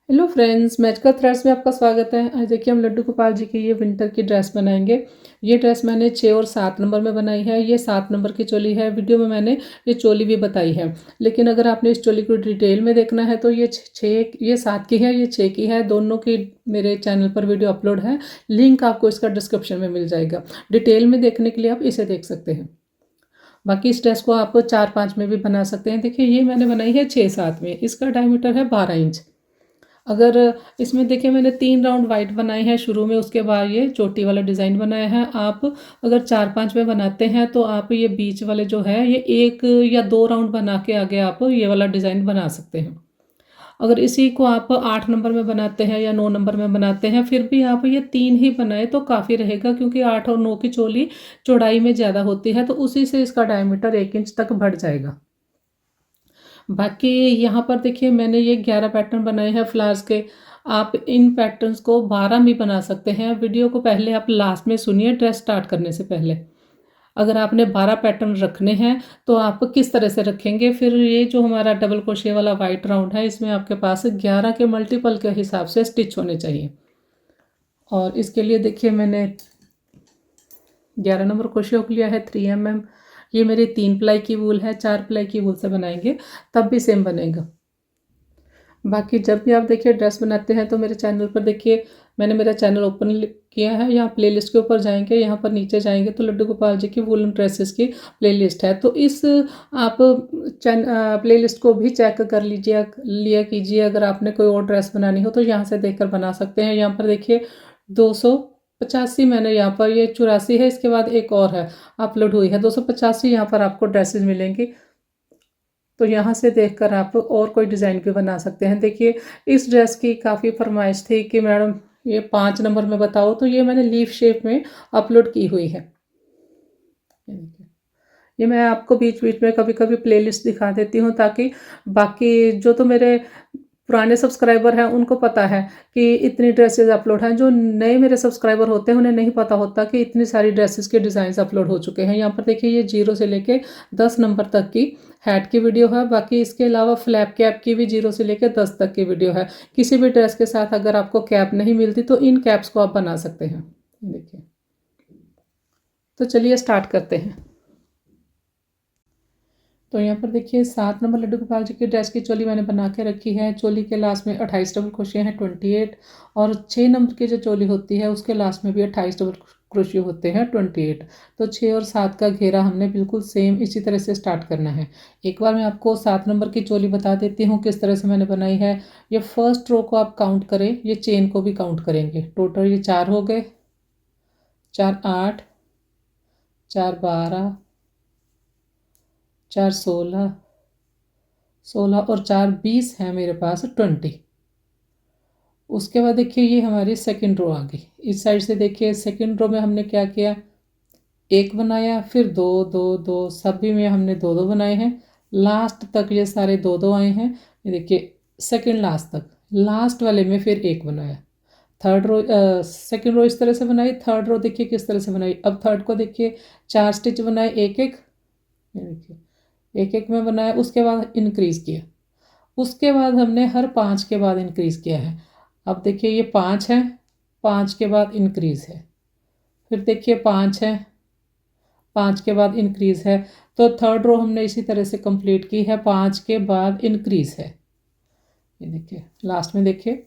Hello friends, magical threads में आपका स्वागत है। आज देखिए हम लड्डू गोपाल जी की ये विंटर की ड्रेस बनाएंगे। ये ड्रेस मैंने 6 और 7 नंबर में बनाई है। ये 7 नंबर की चोली है। वीडियो में मैंने ये चोली भी बताई है, लेकिन अगर आपने इस चोली को डिटेल में देखना है तो ये 7 की है, ये 6 की है। दोनों की मेरे चैनल पर वीडियो अपलोड है। लिंक आपको इसका डिस्क्रिप्शन में मिल जाएगा। डिटेल में देखने के लिए आप इसे देख सकते हैं। बाकी इस ड्रेस को आप 4-5 में भी बना सकते हैं। देखिए ये मैंने बनाई है 6-7 में। इसका डायमीटर है 12 इंच। अगर इसमें देखिए मैंने 3 राउंड वाइट बनाए हैं शुरू में, उसके बाद ये चोटी वाला डिज़ाइन बनाया है। आप अगर 4-5 में बनाते हैं तो आप ये बीच वाले जो है ये 1 या 2 राउंड बना के आगे आप ये वाला डिज़ाइन बना सकते हैं। अगर इसी को आप 8 नंबर में बनाते हैं या 9 नंबर में बनाते हैं, फिर भी आप ये 3 ही बनाए तो काफ़ी रहेगा, क्योंकि 8 और 9 की चोली चौड़ाई में ज़्यादा होती है, तो उसी से इसका डायमीटर 1 इंच तक बढ़ जाएगा। बाकी यहाँ पर देखिए मैंने ये 11 पैटर्न बनाए हैं फ्लावर्स के। आप इन पैटर्न्स को 12 भी बना सकते हैं। वीडियो को पहले आप लास्ट में सुनिए, ड्रेस स्टार्ट करने से पहले। अगर आपने 12 पैटर्न रखने हैं तो आप किस तरह से रखेंगे। फिर ये जो हमारा डबल क्रोशे वाला वाइट राउंड है, इसमें आपके पास 11 के मल्टीपल के हिसाब से स्टिच होने चाहिए। और इसके लिए देखिए मैंने 11 नंबर क्रोशे हुक लिया है 3 mm। ये मेरी 3 प्लाई की वूल है। 4 प्लाई की वूल से बनाएंगे तब भी सेम बनेगा। बाकी जब भी आप देखिए ड्रेस बनाते हैं तो मेरे चैनल पर देखिए, मैंने मेरा चैनल ओपन किया है। यहाँ प्लेलिस्ट के ऊपर जाएंगे, यहाँ पर नीचे जाएंगे तो लड्डू गोपाल जी की वूलन ड्रेसेस की प्लेलिस्ट है। तो इस आप प्लेलिस्ट को भी चेक कर लिया कीजिए। अगर आपने कोई और ड्रेस बनानी हो तो यहाँ से देखकर बना सकते हैं। यहाँ पर देखिए 285 मैंने यहाँ पर, ये 84 है, इसके बाद एक और है अपलोड हुई है 285। यहाँ पर आपको ड्रेसेस मिलेंगी, तो यहाँ से देखकर आप और कोई डिज़ाइन भी बना सकते हैं। देखिए इस ड्रेस की काफ़ी फरमाइश थी कि मैडम ये 5 नंबर में बताओ, तो ये मैंने लीफ शेप में अपलोड की हुई है। ये देखिए, ये मैं आपको बीच बीच में कभी कभी प्लेलिस्ट दिखा देती हूँ, ताकि बाकी जो तो मेरे पुराने सब्सक्राइबर हैं उनको पता है कि इतनी ड्रेसेस अपलोड हैं। जो नए मेरे सब्सक्राइबर होते हैं उन्हें नहीं पता होता कि इतनी सारी ड्रेसेस के डिज़ाइन अपलोड हो चुके हैं। यहाँ पर देखिए ये 0 से लेके 10 नंबर तक की हैट की वीडियो है। बाकी इसके अलावा फ्लैप कैप की भी 0 से लेके 10 तक की वीडियो है। किसी भी ड्रेस के साथ अगर आपको कैप नहीं मिलती तो इन कैप्स को आप बना सकते हैं। देखिए, तो चलिए स्टार्ट करते हैं। तो यहाँ पर देखिए 7 नंबर लड्डू गोपाल जी की ड्रेस की चोली मैंने बना के रखी है। चोली के लास्ट में 28 डबल क्रोशिया हैं 28, और 6 नंबर की जो चोली होती है उसके लास्ट में भी 28 डबल क्रोशिया होते हैं 28। तो 6 और 7 का घेरा हमने बिल्कुल सेम इसी तरह से स्टार्ट करना है। एक बार मैं आपको 7 नंबर की चोली बता देती हूँ किस तरह से मैंने बनाई है। ये फर्स्ट रो को आप काउंट करें, ये चेन को भी काउंट करेंगे। टोटल ये 4 हो गए, 4 8, 4 12, 4 16, 16 और 4 20 है मेरे पास 20। उसके बाद देखिए ये हमारी सेकंड रो आ गई। इस साइड से देखिए सेकंड रो में हमने क्या किया, एक बनाया, फिर दो दो दो, सभी में हमने दो दो बनाए हैं। लास्ट तक ये सारे दो दो आए हैं। ये देखिए सेकंड लास्ट तक, लास्ट वाले में फिर एक बनाया। थर्ड रो, सेकंड रो इस तरह से बनाई। थर्ड रो देखिए किस तरह से बनाई। अब थर्ड को देखिए 4 स्टिच बनाए, एक एक, ये देखिए एक एक में बनाया। उसके बाद इंक्रीज़ किया। उसके बाद हमने हर 5 के बाद इंक्रीज़ किया है। अब देखिए ये 5 है, 5 के बाद इंक्रीज़ है, फिर देखिए 5 है, 5 के बाद इंक्रीज़ है। तो थर्ड रो हमने इसी तरह से कंप्लीट की है, 5 के बाद इंक्रीज़ है। ये देखिए लास्ट में देखिए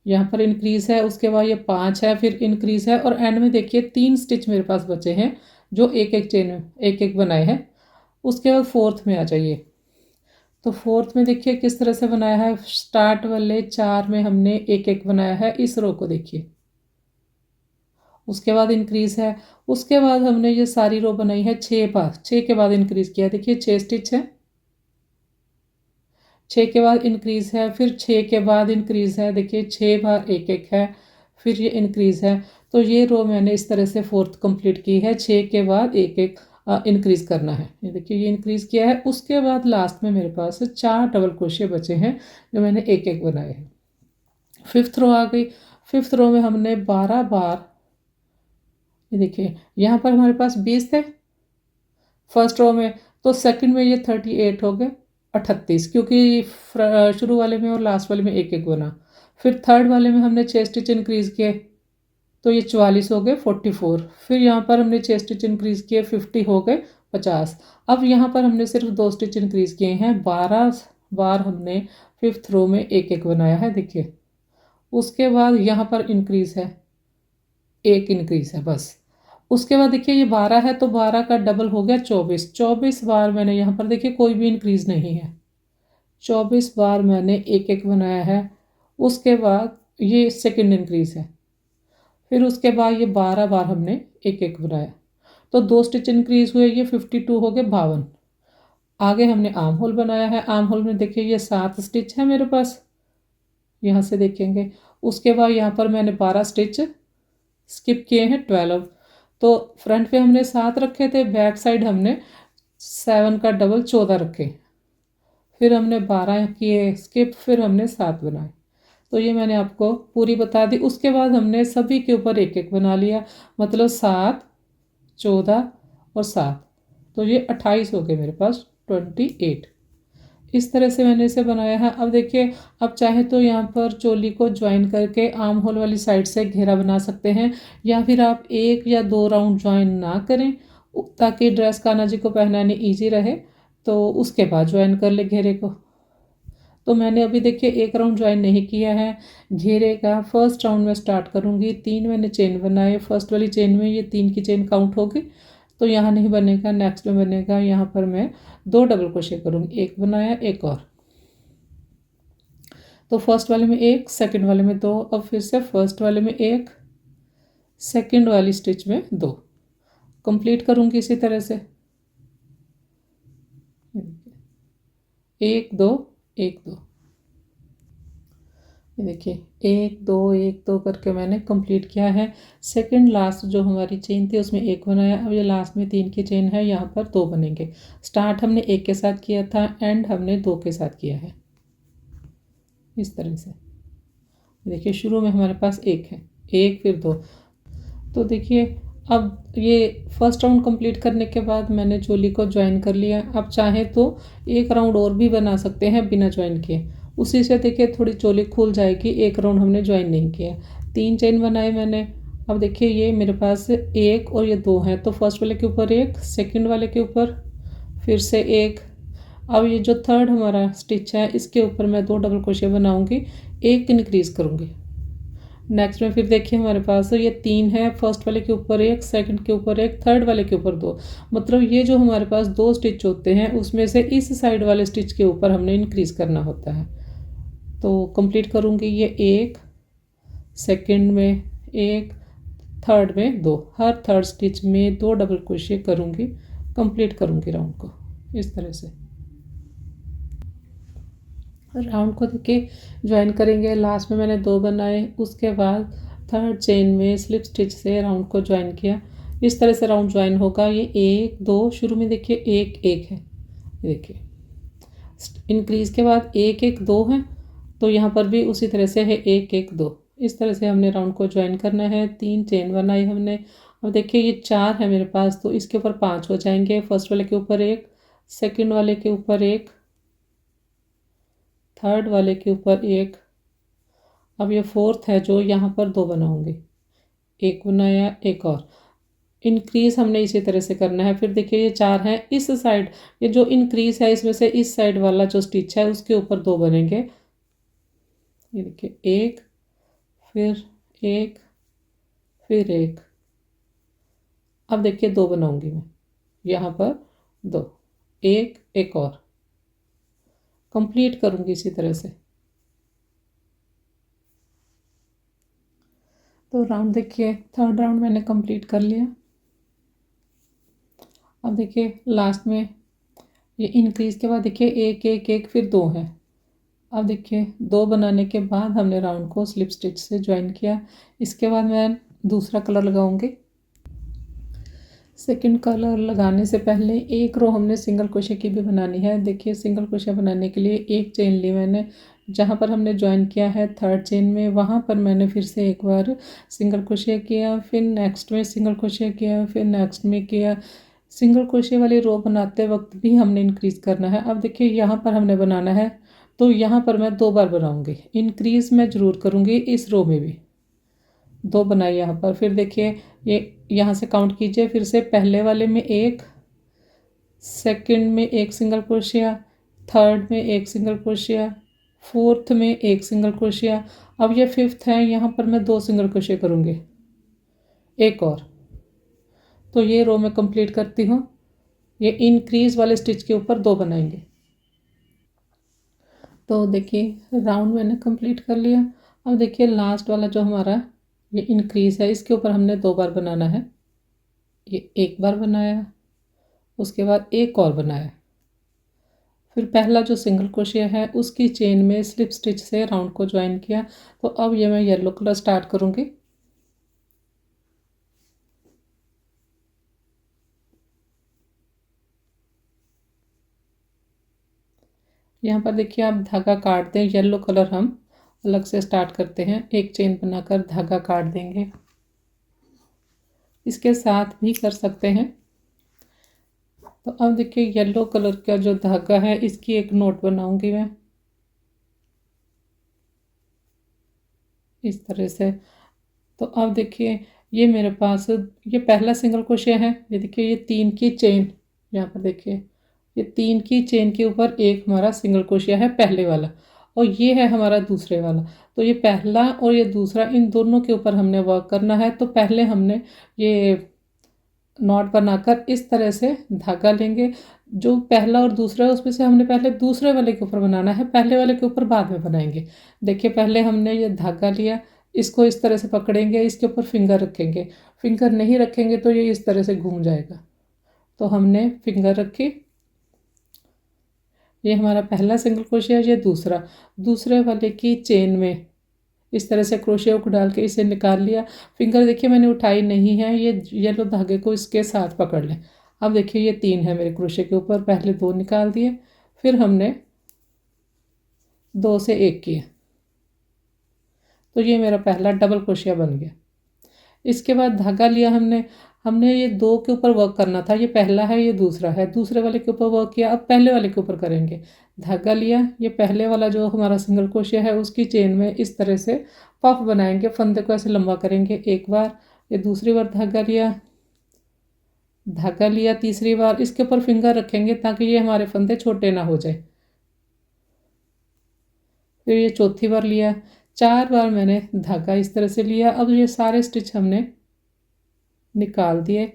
यहाँ पर इंक्रीज़ है, उसके बाद ये 5 है, फिर इंक्रीज़ है, और एंड में देखिए 3 स्टिच मेरे पास बचे हैं जो एक एक चेन एक एक बनाए हैं। उसके बाद फोर्थ में आ जाइए। तो फोर्थ में देखिए किस तरह से बनाया है। स्टार्ट वाले 4 में हमने एक एक बनाया है, इस रो को देखिए। उसके बाद इंक्रीज़ है। उसके बाद हमने ये सारी रो बनाई है 6 बार, 6 के बाद इंक्रीज़ किया। देखिए 6 स्टिच है, 6 के बाद इंक्रीज़ है, फिर 6 के बाद इंक्रीज़ है। देखिए 6 बार एक एक है, फिर ये इंक्रीज़ है। तो ये रो मैंने इस तरह से फोर्थ कंप्लीट की है। 6 के बाद एक एक इंक्रीज़ करना है। ये देखिए ये इंक्रीज़ किया है। उसके बाद लास्ट में मेरे पास 4 डबल क्रोशिया बचे हैं जो मैंने एक एक बनाए हैं। फिफ्थ रो आ गई। फिफ्थ रो में हमने 12 बार, ये देखिए यहाँ पर हमारे पास 20 थे फर्स्ट रो में, तो सेकंड में ये 38 हो गए। 38, क्योंकि शुरू वाले में और लास्ट वाले में एक एक बना। फिर थर्ड वाले में हमने 6 स्टिच इंक्रीज़ किए तो ये 44 हो गए 44। फिर यहाँ पर हमने 6 स्टिच इंक्रीज़ किए 50 हो गए 50। अब यहाँ पर हमने सिर्फ 2 स्टिच इंक्रीज़ किए हैं, 12 बार हमने 5th रो में एक एक बनाया है, देखिए। उसके बाद यहाँ पर इंक्रीज़ है, एक इंक्रीज़ है बस। उसके बाद देखिए ये 12 है तो 12 का डबल हो गया 24। 24 बार मैंने यहाँ पर देखिए कोई भी इंक्रीज़ नहीं है, 24 बार मैंने एक एक बनाया है। उसके बाद ये सेकंड इंक्रीज़ है, फिर उसके बाद ये 12 बार हमने एक एक बनाया तो 2 स्टिच इंक्रीज़ हुए, ये 52 हो गए 52। आगे हमने आर्म होल बनाया है, आर्म होल में देखिए ये 7 स्टिच है मेरे पास, यहाँ से देखेंगे। उसके बाद यहाँ पर मैंने 12 स्टिच स्किप किए हैं 12। तो फ्रंट पे हमने 7 रखे थे, बैक साइड हमने 7 का डबल 14 रखे, फिर हमने 12 किए स्किप, फिर हमने 7 बनाए। तो ये मैंने आपको पूरी बता दी। उसके बाद हमने सभी के ऊपर एक एक बना लिया, मतलब 7 14 और 7, तो ये 28 हो गए मेरे पास 28। इस तरह से मैंने इसे बनाया है। अब देखिए, अब चाहे तो यहाँ पर चोली को ज्वाइन करके आर्म होल वाली साइड से घेरा बना सकते हैं, या फिर आप 1 या 2 राउंड ज्वाइन ना करें ताकि ड्रेस कान्हा जी को पहनाने ईजी रहे, तो उसके बाद ज्वाइन कर ले घेरे को। तो मैंने अभी देखिए 1 राउंड ज्वाइन नहीं किया है घेरे का। फर्स्ट राउंड में स्टार्ट करूँगी, 3 मैंने चेन बनाए, फर्स्ट वाली चेन में ये 3 की चेन काउंट होगी, तो यहाँ नहीं बनेगा, नेक्स्ट में बनेगा। यहाँ पर मैं 2 डबल क्रोशे करूँगी, एक बनाया एक और, तो फर्स्ट वाले में 1, सेकंड वाले में 2, अब फिर से फर्स्ट वाले में 1, सेकंड वाली स्टिच में 2 कंप्लीट करूँगी इसी तरह से, 1 2 1 2। ये देखिए 1 2 1 2 करके मैंने कंप्लीट किया है। सेकंड लास्ट जो हमारी चेन थी उसमें 1 बनाया, अब ये लास्ट में 3 की चेन है, यहाँ पर 2 बनेंगे। स्टार्ट हमने 1 के साथ किया था, एंड हमने 2 के साथ किया है, इस तरह से। देखिए शुरू में हमारे पास 1 है, 1 फिर 2। तो देखिए अब ये फर्स्ट राउंड कंप्लीट करने के बाद मैंने चोली को ज्वाइन कर लिया। अब चाहे तो 1 राउंड और भी बना सकते हैं बिना ज्वाइन किए, उसी से देखिए थोड़ी चोली खुल जाएगी। 1 राउंड हमने ज्वाइन नहीं किया, 3 चेन बनाए मैंने। अब देखिए ये मेरे पास 1 और ये 2 हैं, तो फर्स्ट वाले के ऊपर 1, सेकंड वाले के ऊपर फिर से 1। अब ये जो थर्ड हमारा स्टिच है इसके ऊपर मैं 2 डबल क्रोशे बनाऊंगी, 1 इंक्रीज़ करूंगी। नेक्स्ट में फिर देखिए हमारे पास ये 3 है, फर्स्ट वाले के ऊपर 1, सेकंड के ऊपर 1, थर्ड वाले के ऊपर 2। मतलब ये जो हमारे पास 2 स्टिच होते हैं उसमें से इस साइड वाले स्टिच के ऊपर हमने इंक्रीज़ करना होता है। तो कंप्लीट करूँगी ये 1, सेकंड में 1, थर्ड में 2, हर थर्ड स्टिच में 2 डबल क्रोशे करूँगी, कंप्लीट करूँगी राउंड को इस तरह से। राउंड को देखिए ज्वाइन करेंगे, लास्ट में मैंने 2 बनाए, उसके बाद थर्ड चेन में स्लिप स्टिच से राउंड को ज्वाइन किया। इस तरह से राउंड ज्वाइन होगा। ये 1 2 शुरू में देखिए 1 1 है, देखिए इंक्रीज़ के बाद 1 1 2 है, तो यहाँ पर भी उसी तरह से है 1 1 2। इस तरह से हमने राउंड को ज्वाइन करना है। 3 चेन बनाई हमने। अब देखिए ये 4 है मेरे पास, तो इसके ऊपर 5 हो जाएंगे। फर्स्ट वाले के ऊपर 1, सेकंड वाले के ऊपर 1, थर्ड वाले के ऊपर 1। अब ये फोर्थ है जो यहाँ पर 2 बनाऊंगी, 1 बनाया एक और। इंक्रीज़ हमने इसी तरह से करना है। फिर देखिए ये 4 है, इस साइड ये जो इंक्रीज़ है इसमें से इस साइड वाला जो स्टिच है उसके ऊपर 2 बनेंगे। ये देखिए 1 फिर 1 फिर 1। अब देखिए 2 बनाऊंगी मैं, यहाँ पर 2, 1 एक और कंप्लीट करूंगी इसी तरह से। तो राउंड देखिए थर्ड राउंड मैंने कंप्लीट कर लिया। अब देखिए लास्ट में ये इंक्रीज़ के बाद देखिए 1 1 1 फिर 2 है। अब देखिए 2 बनाने के बाद हमने राउंड को स्लिप स्टिच से ज्वाइन किया। इसके बाद मैं दूसरा कलर लगाऊंगी। सेकंड कलर लगाने से पहले 1 रो हमने सिंगल क्रोशे की भी बनानी है। देखिए सिंगल क्रोशे बनाने के लिए 1 चेन ली मैंने, जहाँ पर हमने ज्वाइन किया है थर्ड चेन में वहाँ पर मैंने फिर से एक बार सिंगल क्रोशे किया, फिर नेक्स्ट में सिंगल क्रोशे किया, फिर नेक्स्ट में किया सिंगल क्रोशिया वाली रो बनाते वक्त भी हमने इंक्रीज़ करना है। अब देखिए यहाँ पर हमने बनाना है, तो यहाँ पर मैं 2 बार बनाऊँगी। इंक्रीज़ मैं ज़रूर करूँगी इस रो में भी। 2 बनाई यहाँ पर। फिर देखिए ये यहाँ से काउंट कीजिए फिर से। पहले वाले में 1, सेकंड में 1 सिंगल क्रोशिया, थर्ड में 1 सिंगल क्रोशिया, फोर्थ में 1 सिंगल क्रोशिया। अब ये फिफ्थ है, यहाँ पर मैं 2 सिंगल क्रोशिया करूँगी, एक और। तो ये रो मैं कंप्लीट करती हूँ। ये इंक्रीज़ वाले स्टिच के ऊपर 2 बनाएंगे। तो देखिए राउंड मैंने कंप्लीट कर लिया। अब देखिए लास्ट वाला जो हमारा ये इंक्रीज़ है, इसके ऊपर हमने 2 बार बनाना है। ये एक बार बनाया, उसके बाद एक और बनाया। फिर पहला जो सिंगल क्रोशिया है उसकी चेन में स्लिप स्टिच से राउंड को ज्वाइन किया। तो अब ये मैं येलो कलर स्टार्ट करूँगी। यहाँ पर देखिए आप धागा काट दें। येलो कलर हम अलग से स्टार्ट करते हैं। एक चेन बनाकर धागा काट देंगे। इसके साथ भी कर सकते हैं। तो अब देखिए येलो कलर का जो धागा है इसकी एक नोट बनाऊंगी मैं इस तरह से। तो अब देखिए ये मेरे पास ये पहला सिंगल क्रोशिया है। ये देखिए ये 3 की चेन, यहाँ पर देखिए ये 3 की चेन के ऊपर एक हमारा सिंगल क्रोशिया है पहले वाला, और ये है हमारा दूसरे वाला। तो ये पहला और ये दूसरा, इन दोनों के ऊपर हमने वर्क करना है। तो पहले हमने ये नॉट बनाकर इस तरह से धागा लेंगे। जो पहला और दूसरा है उसमें से हमने पहले दूसरे वाले के ऊपर बनाना है, पहले वाले के ऊपर बाद में बनाएंगे। देखिए पहले हमने ये धागा लिया, इसको इस तरह से पकड़ेंगे, इसके ऊपर फिंगर रखेंगे। फिंगर नहीं रखेंगे तो ये इस तरह से घूम जाएगा। तो हमने फिंगर रखी, ये हमारा पहला सिंगल क्रोशिया, ये दूसरा। दूसरे वाले की चेन में इस तरह से क्रोशिया को डाल के इसे निकाल लिया। फिंगर देखिए मैंने उठाई नहीं है, ये येलो धागे को इसके साथ पकड़ लें। अब देखिए ये 3 है मेरे क्रोशिया के ऊपर, पहले 2 निकाल दिए, फिर हमने 2 से 1 किया। तो ये मेरा पहला डबल क्रोशिया बन गया। इसके बाद धागा लिया हमने हमने ये 2 के ऊपर वर्क करना था। ये पहला है, ये दूसरा है। दूसरे वाले के ऊपर वर्क किया, अब पहले वाले के ऊपर करेंगे। धागा लिया, ये पहले वाला जो हमारा सिंगल क्रोशिया है उसकी चेन में इस तरह से पफ बनाएंगे, फंदे को ऐसे लंबा करेंगे एक बार। ये दूसरी बार धागा लिया तीसरी बार, इसके ऊपर फिंगर रखेंगे ताकि ये हमारे फंदे छोटे ना हो जाए। फिर ये चौथी बार लिया। 4 बार मैंने धागा इस तरह से लिया। अब ये सारे स्टिच हमने निकाल दिए।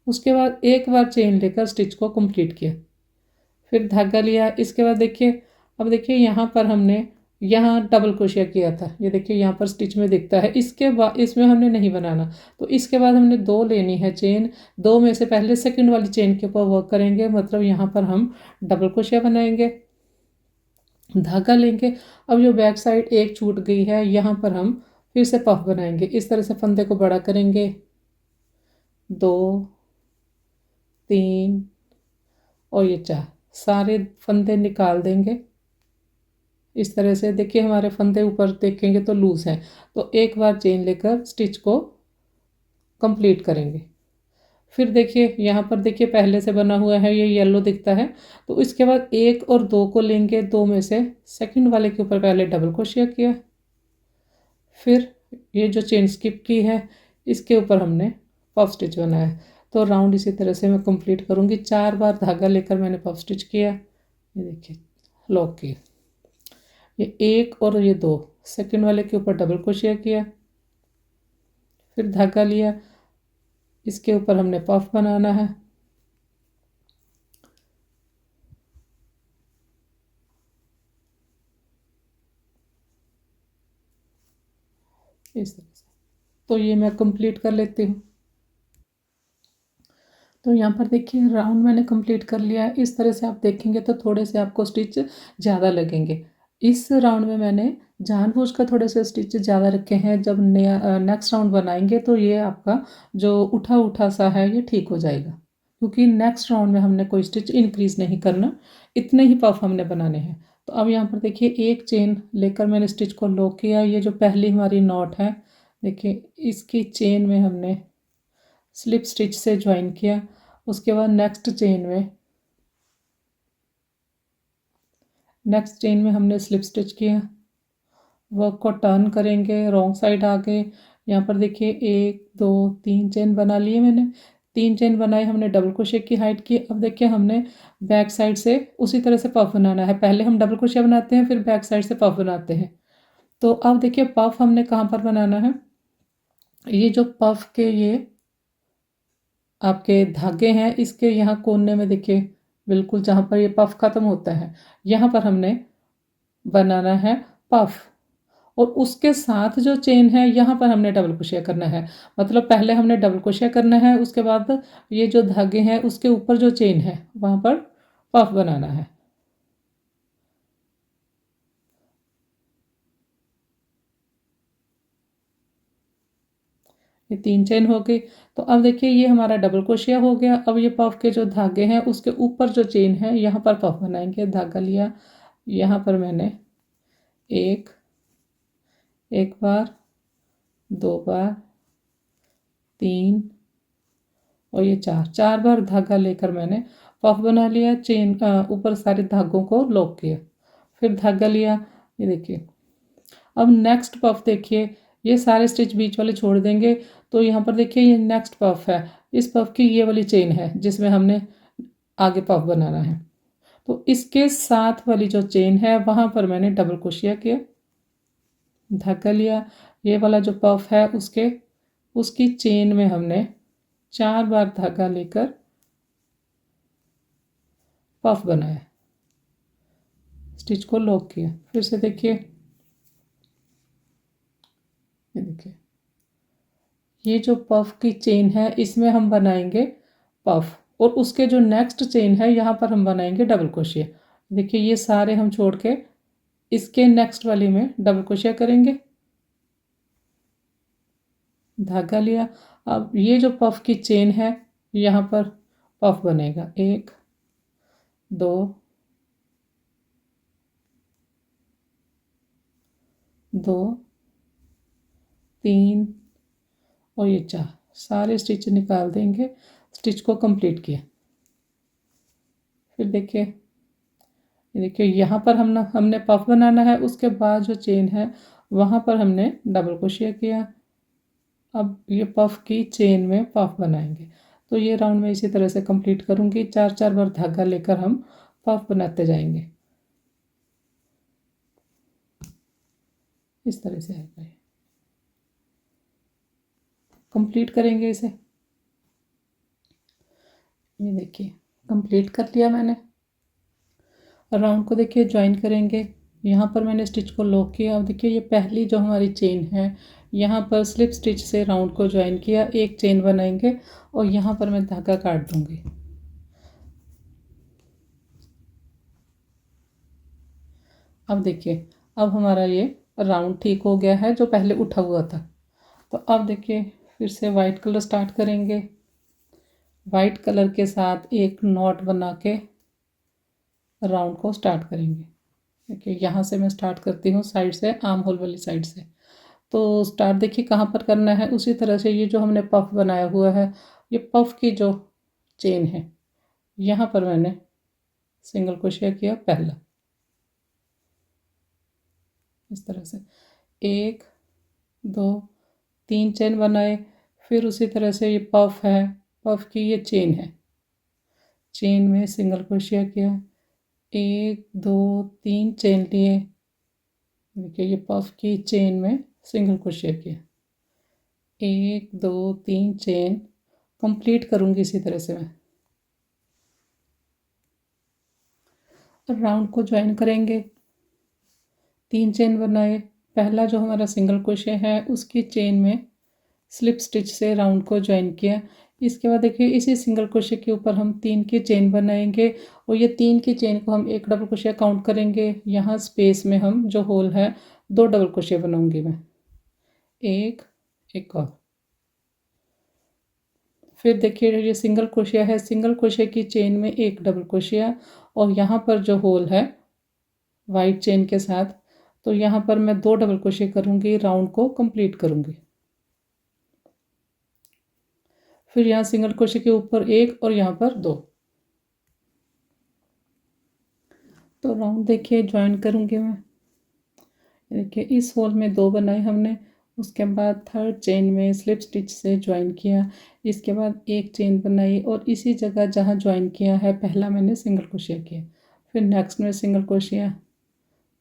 उसके बाद एक बार चेन लेकर स्टिच को कंप्लीट किया, फिर धागा लिया। इसके बाद देखिए अब देखिए यहाँ पर हमने यहाँ डबल क्रोशिया किया था, ये देखिए यहाँ पर स्टिच में दिखता है। इसके बाद इसमें हमने नहीं बनाना। तो इसके बाद हमने 2 लेनी है चेन। 2 में से पहले सेकंड वाली चेन के ऊपर वर्क करेंगे, मतलब यहाँ पर हम डबल क्रोशिया बनाएंगे, धागा लेंगे। अब जो बैक साइड एक छूट गई है यहाँ पर हम फिर से पफ बनाएंगे। इस तरह से फंदे को बड़ा करेंगे, 2 3 और ये 4, सारे फंदे निकाल देंगे इस तरह से। देखिए हमारे फंदे ऊपर देखेंगे तो लूज़ हैं। तो एक बार चेन लेकर स्टिच को कंप्लीट करेंगे। फिर देखिए यहाँ पर देखिए पहले से बना हुआ है, ये येलो दिखता है। तो इसके बाद 1 और 2 को लेंगे। 2 में से सेकंड वाले के ऊपर पहले डबल क्रोशिया किया, फिर ये जो चेन स्किप की है इसके ऊपर हमने पफ स्टिच बनाया। तो राउंड इसी तरह से मैं कंप्लीट करूँगी। 4 बार धागा लेकर मैंने पफ स्टिच किया, ये देखिए लॉक किया। ये 1 और ये 2 सेकंड वाले के ऊपर डबल क्रोशिया किया, फिर धागा लिया, इसके ऊपर हमने पफ बनाना है। इस तरह से। तो ये मैं कंप्लीट कर लेती हूँ। तो यहाँ पर देखिए राउंड मैंने कंप्लीट कर लिया है। इस तरह से आप देखेंगे तो थोड़े से आपको स्टिच ज़्यादा लगेंगे। इस राउंड में मैंने जानबूझकर थोड़े से स्टिच ज़्यादा रखे हैं। जब नया नेक्स्ट राउंड बनाएंगे तो ये आपका जो उठा उठा सा है ये ठीक हो जाएगा, क्योंकि नेक्स्ट राउंड में हमने कोई स्टिच इंक्रीज़ नहीं करना, इतने ही पफ हमने बनाने हैं। तो अब यहाँ पर देखिए एक चेन लेकर मैंने स्टिच को लॉक किया। ये जो पहली हमारी नॉट है देखिए इसकी चेन में हमने स्लिप स्टिच से ज्वाइन किया। उसके बाद नेक्स्ट चेन में हमने स्लिप स्टिच किया। वर्क को टर्न करेंगे, रॉन्ग साइड आगे। यहाँ पर देखिए 1 2 3 चेन बना लिए मैंने। 3 चेन बनाए हमने, डबल क्रोशे की हाइट की। अब देखिए हमने बैक साइड से उसी तरह से पफ बनाना है। पहले हम डबल क्रोशे बनाते हैं, फिर बैक साइड से पफ बनाते हैं। तो अब देखिए पफ हमने कहाँ पर बनाना है। ये जो पफ के ये आपके धागे हैं, इसके यहाँ कोने में देखिए, बिल्कुल जहाँ पर ये पफ ख़त्म होता है, यहाँ पर हमने बनाना है पफ। और उसके साथ जो चेन है, यहाँ पर हमने डबल क्रोशिया करना है। मतलब पहले हमने डबल क्रोशिया करना है, उसके बाद ये जो धागे हैं उसके ऊपर जो चेन है वहाँ पर पफ बनाना है। ये 3 चेन हो गई। तो अब देखिए ये हमारा डबल क्रोशिया हो गया। अब ये पफ के जो धागे हैं उसके ऊपर जो चेन है, यहाँ पर पफ बनाएंगे। धागा लिया, यहाँ पर मैंने एक बार, 2 बार, 3 और ये 4 बार धागा लेकर मैंने पफ बना लिया। चेन ऊपर सारे धागों को लॉक किया, फिर धागा लिया। ये देखिए अब नेक्स्ट पफ देखिए, ये सारे स्टिच बीच वाले छोड़ देंगे। तो यहाँ पर देखिए ये नेक्स्ट पफ है। इस पफ की ये वाली चेन है जिसमें हमने आगे पफ बनाना है। तो इसके साथ वाली जो चेन है वहाँ पर मैंने डबल क्रोशिया किया, धागा लिया। ये वाला जो पफ है उसकी चेन में हमने 4 बार धागा लेकर पफ बनाया, स्टिच को लॉक किया। फिर से देखिए, ये देखिए ये जो पफ की चेन है इसमें हम बनाएंगे पफ, और उसके जो नेक्स्ट चेन है यहाँ पर हम बनाएंगे डबल क्रोशिया। देखिए ये सारे हम छोड़ के इसके नेक्स्ट वाली में डबल क्रोशिया करेंगे, धागा लिया। अब ये जो पफ की चेन है यहाँ पर पफ बनेगा। 1 2 2 3 और ये 4 सारे स्टिच निकाल देंगे। स्टिच को कंप्लीट किया। फिर देखिए, ये देखिए यहाँ पर हमने पफ बनाना है। उसके बाद जो चेन है वहाँ पर हमने डबल क्रोशिया किया। अब ये पफ की चेन में पफ बनाएंगे। तो ये राउंड में इसी तरह से कंप्लीट करूँगी। 4 बार धागा लेकर हम पफ बनाते जाएंगे। इस तरह से आएगा, ये कंप्लीट करेंगे इसे। ये देखिए कंप्लीट कर लिया मैंने। राउंड को देखिए ज्वाइन करेंगे। यहाँ पर मैंने स्टिच को लॉक किया। अब देखिए ये पहली जो हमारी चेन है, यहाँ पर स्लिप स्टिच से राउंड को ज्वाइन किया, एक चेन बनाएंगे और यहाँ पर मैं धागा काट दूँगी। अब देखिए अब हमारा ये राउंड ठीक हो गया है जो पहले उठा हुआ था। तो अब देखिए फिर से वाइट कलर स्टार्ट करेंगे। वाइट कलर के साथ एक नॉट बना के राउंड को स्टार्ट करेंगे। देखिए यहाँ से मैं स्टार्ट करती हूँ, साइड से, आर्म होल वाली साइड से। तो स्टार्ट देखिए कहाँ पर करना है, उसी तरह से ये जो हमने पफ बनाया हुआ है, ये पफ की जो चेन है यहाँ पर मैंने सिंगल क्रोशिया किया पहला, इस तरह से 1 2 3 चेन बनाए। फिर उसी तरह से ये पफ है, पफ की ये चेन है, चेन में सिंगल क्रोशिया किया, 1 2 3 चेन लिए। देखिए ये पफ की चेन में सिंगल क्रोशिया किया, 1 2 3 चेन कंप्लीट करूँगी इसी तरह से मैं। राउंड को ज्वाइन करेंगे। 3 चेन बनाए। पहला जो हमारा सिंगल क्रोशिया है उसकी चेन में स्लिप स्टिच से राउंड को ज्वाइन किया। इसके बाद देखिए इसी सिंगल क्रोशिया के ऊपर हम 3 की चेन बनाएंगे और ये 3 की चेन को हम एक डबल क्रोशिया काउंट करेंगे। यहाँ स्पेस में हम जो होल है 2 डबल क्रोशिया बनाऊंगी मैं, एक और। फिर देखिए ये सिंगल क्रोशिया है, सिंगल क्रोशिया की चेन में एक डबल क्रोशिया और यहाँ पर जो होल है वाइट चेन के साथ, तो यहाँ पर मैं 2 डबल क्रोशिया करूँगी, राउंड को कंप्लीट करूँगी। फिर यहाँ सिंगल क्रोशे के ऊपर एक और यहाँ पर 2। तो राउंड देखिए ज्वाइन करूँगी मैं। देखिए इस होल में 2 बनाए हमने, उसके बाद थर्ड चेन में स्लिप स्टिच से ज्वाइन किया, इसके बाद एक चेन बनाई और इसी जगह जहाँ ज्वाइन किया है पहला मैंने सिंगल क्रोशिया किया, फिर नेक्स्ट में सिंगल क्रोशिया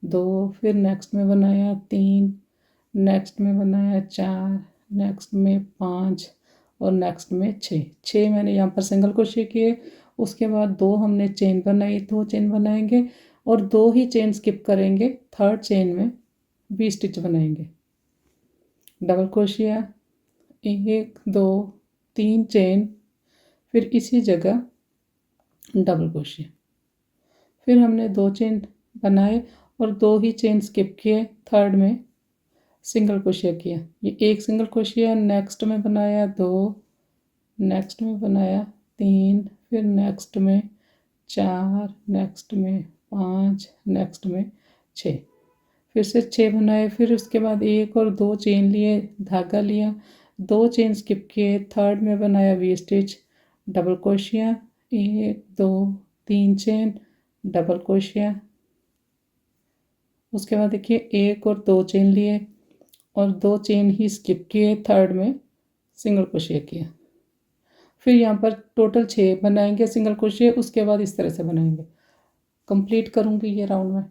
2, फिर नेक्स्ट में बनाया 3, नेक्स्ट में बनाया 4, नेक्स्ट में 5 और नेक्स्ट में 6 मैंने यहाँ पर सिंगल क्रोशिया किए। उसके बाद 2 हमने चेन बनाई, 2 चेन बनाएंगे और 2 ही चेन स्किप करेंगे, थर्ड चेन में वी स्टिच बनाएंगे, डबल क्रोशिया 1 2 3 चेन, फिर इसी जगह डबल क्रोशिया, फिर हमने 2 चेन बनाए और 2 ही चेन स्किप किए, थर्ड में सिंगल क्रोशिया किया, ये एक सिंगल क्रोशिया, नेक्स्ट में बनाया 2, नेक्स्ट में बनाया 3, फिर नेक्स्ट में 4, नेक्स्ट में 5, नेक्स्ट में 6, फिर से 6 बनाए, फिर उसके बाद 1 और 2 चेन लिए, धागा लिया, 2 चेन स्किप किए, थर्ड में बनाया V stitch, double crochet 1 2 3 chain, double crochet, उसके बाद देखिए 1 और 2 चेन लिए और 2 चेन ही स्किप किए, थर्ड में सिंगल क्रोशिया किया, फिर यहाँ पर टोटल 6 बनाएंगे सिंगल क्रोशिया, उसके बाद इस तरह से बनाएंगे। कंप्लीट करूँगी ये राउंड में।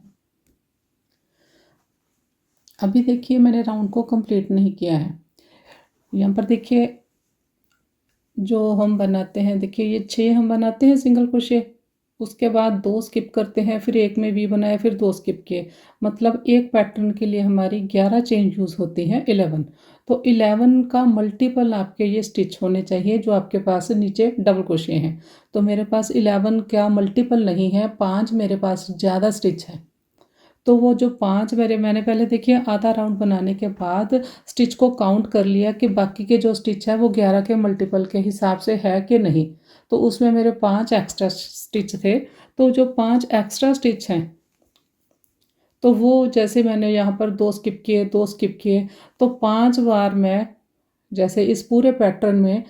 अभी देखिए मैंने राउंड को कंप्लीट नहीं किया है। यहाँ पर देखिए जो हम बनाते हैं, देखिए ये 6 हम बनाते हैं सिंगल क्रोशिया, उसके बाद 2 स्किप करते हैं, फिर एक में वी बनाया, फिर 2 स्किप किए, मतलब एक पैटर्न के लिए हमारी 11 चेन यूज़ होती हैं, 11। तो 11 का मल्टीपल आपके ये स्टिच होने चाहिए जो आपके पास नीचे डबल क्रोशिया हैं। तो मेरे पास 11 का मल्टीपल नहीं है, 5 मेरे पास ज़्यादा स्टिच है। तो वो जो 5 मैंने पहले देखिए आधा राउंड बनाने के बाद स्टिच को काउंट कर लिया कि बाकी के जो स्टिच है वो 11 के मल्टीपल के हिसाब से है कि नहीं। तो उसमें मेरे 5 एक्स्ट्रा स्टिच थे, तो जो 5 एक्स्ट्रा स्टिच हैं तो वो जैसे मैंने यहाँ पर 2 स्किप किए, 2 स्किप किए, तो 5 बार मैं जैसे इस पूरे पैटर्न में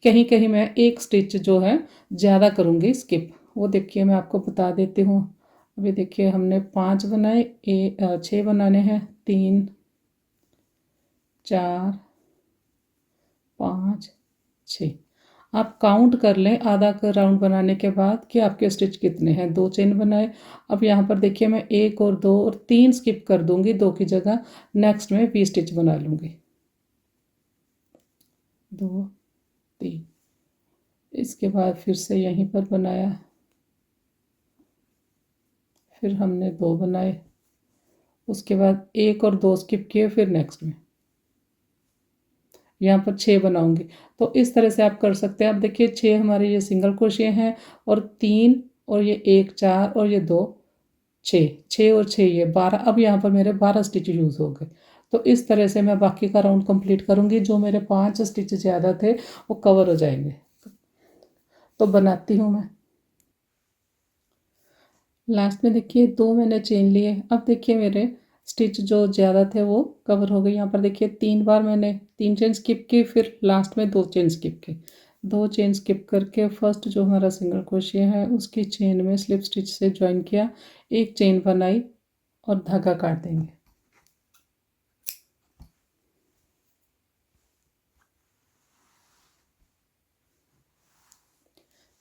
कहीं कहीं मैं एक स्टिच जो है ज़्यादा करूँगी स्किप। वो देखिए मैं आपको बता देती हूँ। अभी देखिए हमने 5 बनाए, 6 बनाने हैं, 3 4 5 6। आप काउंट कर लें आधा का राउंड बनाने के बाद कि आपके स्टिच कितने हैं। 2 चेन बनाए, अब यहाँ पर देखिए मैं 1 और 2 और 3 स्किप कर दूँगी, 2 की जगह नेक्स्ट में वी स्टिच बना लूँगी, 2 3। इसके बाद फिर से यहीं पर बनाया, फिर हमने 2 बनाए, उसके बाद 1 और 2 स्किप किए, फिर नेक्स्ट में यहाँ पर 6 बनाऊंगी। तो इस तरह से आप कर सकते हैं। अब देखिए 6 हमारे ये सिंगल क्रोशिया हैं और 3 और ये 1 4 और ये 2 6, 6 और 6 ये 12। अब यहाँ पर मेरे 12 स्टिच यूज़ हो गए। तो इस तरह से मैं बाकी का राउंड कंप्लीट करूँगी। जो मेरे 5 स्टिच ज़्यादा थे वो कवर हो जाएंगे। तो बनाती हूँ मैं। लास्ट में देखिए 2 मैंने चेन लिए। अब देखिए मेरे स्टिच जो ज़्यादा थे वो कवर हो गए। यहाँ पर देखिए 3 बार मैंने 3 चेन स्किप की, फिर लास्ट में 2 चेन स्किप की। 2 चेन स्किप करके फर्स्ट जो हमारा सिंगल क्रोशिया है उसकी चेन में स्लिप स्टिच से ज्वाइन किया, एक चेन बनाई और धागा काट देंगे।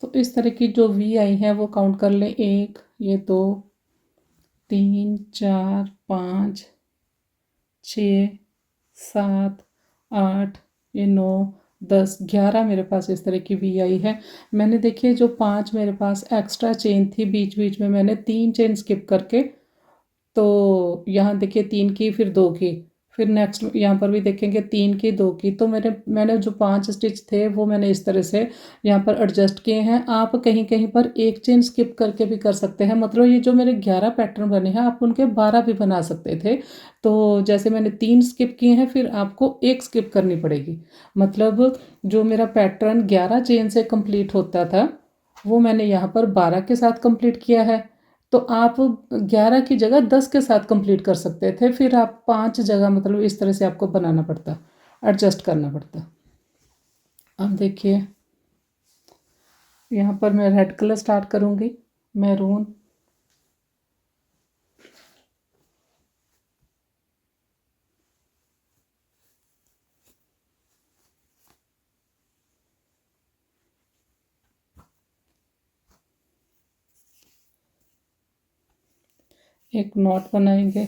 तो इस तरह की जो वी आई है वो काउंट कर लें। 1, ये 2 3 4 5 6 7 8, ये 9 10 11 मेरे पास इस तरह की वी आई है। मैंने देखिए जो 5 मेरे पास एक्स्ट्रा चेन थी बीच बीच में मैंने 3 चेन स्किप करके, तो यहाँ देखिए 3 की, फिर 2 की, फिर नेक्स्ट यहाँ पर भी देखेंगे 3 की 2 की। तो मैंने जो 5 स्टिच थे वो मैंने इस तरह से यहाँ पर एडजस्ट किए हैं। आप कहीं कहीं पर एक चेन स्किप करके भी कर सकते हैं। मतलब ये जो मेरे 11 पैटर्न बने हैं आप उनके 12 भी बना सकते थे। तो जैसे मैंने 3 स्किप किए हैं, फिर आपको एक स्किप करनी पड़ेगी। मतलब जो मेरा पैटर्न 11 चेन से कंप्लीट होता था वो मैंने यहाँ पर 12 के साथ कंप्लीट किया है। तो आप 11 की जगह 10 के साथ कंप्लीट कर सकते थे। फिर आप 5 जगह मतलब इस तरह से आपको बनाना पड़ता, एडजस्ट करना पड़ता। अब देखिए यहाँ पर मैं रेड कलर स्टार्ट करूँगी, मैरून, एक नॉट बनाएंगे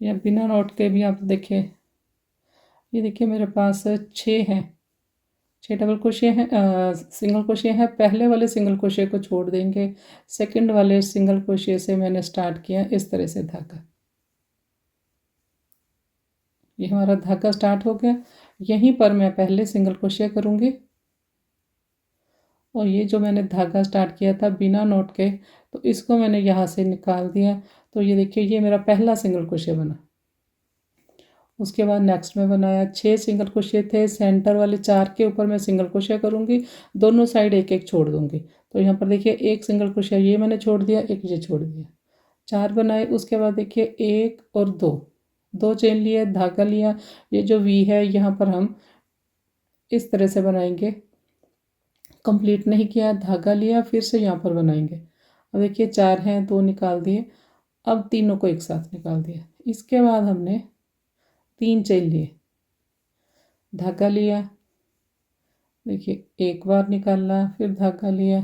या बिना नॉट के भी आप देखिए, ये देखिए मेरे पास 6 हैं, 6 डबल क्रोशिया हैं, सिंगल क्रोशिया है। पहले वाले सिंगल क्रोशिया को छोड़ देंगे, सेकंड वाले सिंगल क्रोशिया से मैंने स्टार्ट किया इस तरह से धागा, ये हमारा धागा स्टार्ट हो गया। यहीं पर मैं पहले सिंगल क्रोशिया करूँगी और ये जो मैंने धागा स्टार्ट किया था बिना नॉट के, तो इसको मैंने यहाँ से निकाल दिया। तो ये देखिए ये मेरा पहला सिंगल क्रोशिया बना। उसके बाद नेक्स्ट में बनाया 6 सिंगल क्रोशिया थे, सेंटर वाले 4 के ऊपर मैं सिंगल क्रोशिया करूँगी, दोनों साइड एक एक छोड़ दूँगी। तो यहाँ पर देखिए एक सिंगल क्रोशिया ये मैंने छोड़ दिया, एक ये छोड़ दिया, 4 बनाए। उसके बाद देखिए 1 और 2 चेन लिए, धागा लिया, ये जो वी है यहाँ पर हम इस तरह से बनाएंगे, कंप्लीट नहीं किया, धागा लिया, फिर से यहाँ पर बनाएंगे। अब देखिए 4 हैं, 2 निकाल दिए, अब तीनों को एक साथ निकाल दिया। इसके बाद हमने 3 चेन लिए, धागा लिया, देखिए एक बार निकाला, फिर धागा लिया,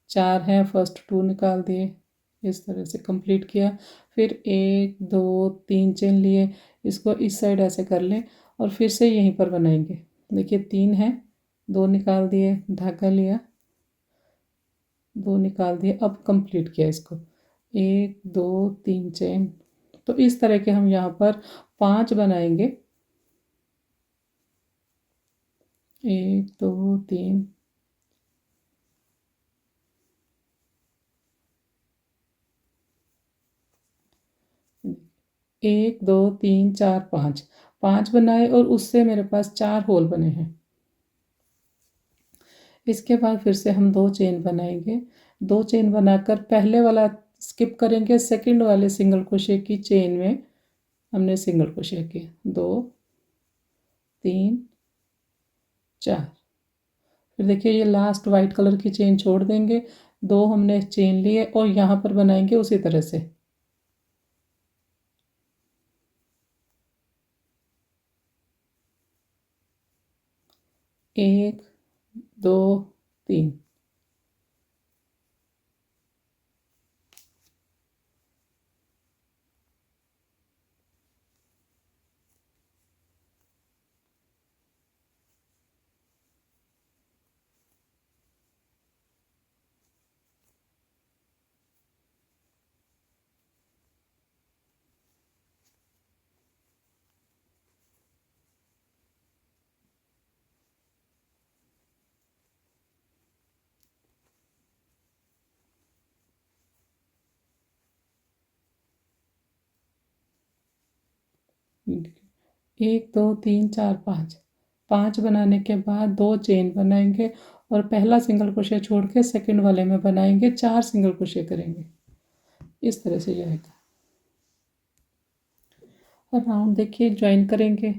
4 हैं, फर्स्ट 2 निकाल दिए, इस तरह से कंप्लीट किया। फिर 1 2 3 चेन लिए, इसको इस साइड ऐसे कर लें और फिर से यहीं पर बनाएंगे। देखिए 3 हैं, 2 निकाल दिए, धागा लिया, 2 निकाल दिए, अब कंप्लीट किया इसको, 1 2 3 चेन। तो इस तरह के हम यहाँ पर 5 बनाएंगे, 1 2 3 1 2 3 4 5 5 बनाए और उससे मेरे पास 4 होल बने हैं। इसके बाद फिर से हम 2 चेन बनाएंगे, 2 चेन बनाकर पहले वाला स्किप करेंगे, सेकंड वाले सिंगल क्रोशिया की चेन में हमने सिंगल क्रोशिया किए, 2 3 4। फिर देखिए ये लास्ट वाइट कलर की चेन छोड़ देंगे, 2 हमने चेन लिए और यहाँ पर बनाएंगे उसी तरह से, 1 2 3। 1 2 3 4 5 5 बनाने के बाद 2 चेन बनाएंगे और पहला सिंगल क्रोशिया छोड़ के सेकंड वाले में बनाएंगे, 4 सिंगल क्रोशिया करेंगे, इस तरह से जाएगा। और राउंड देखिए ज्वाइन करेंगे,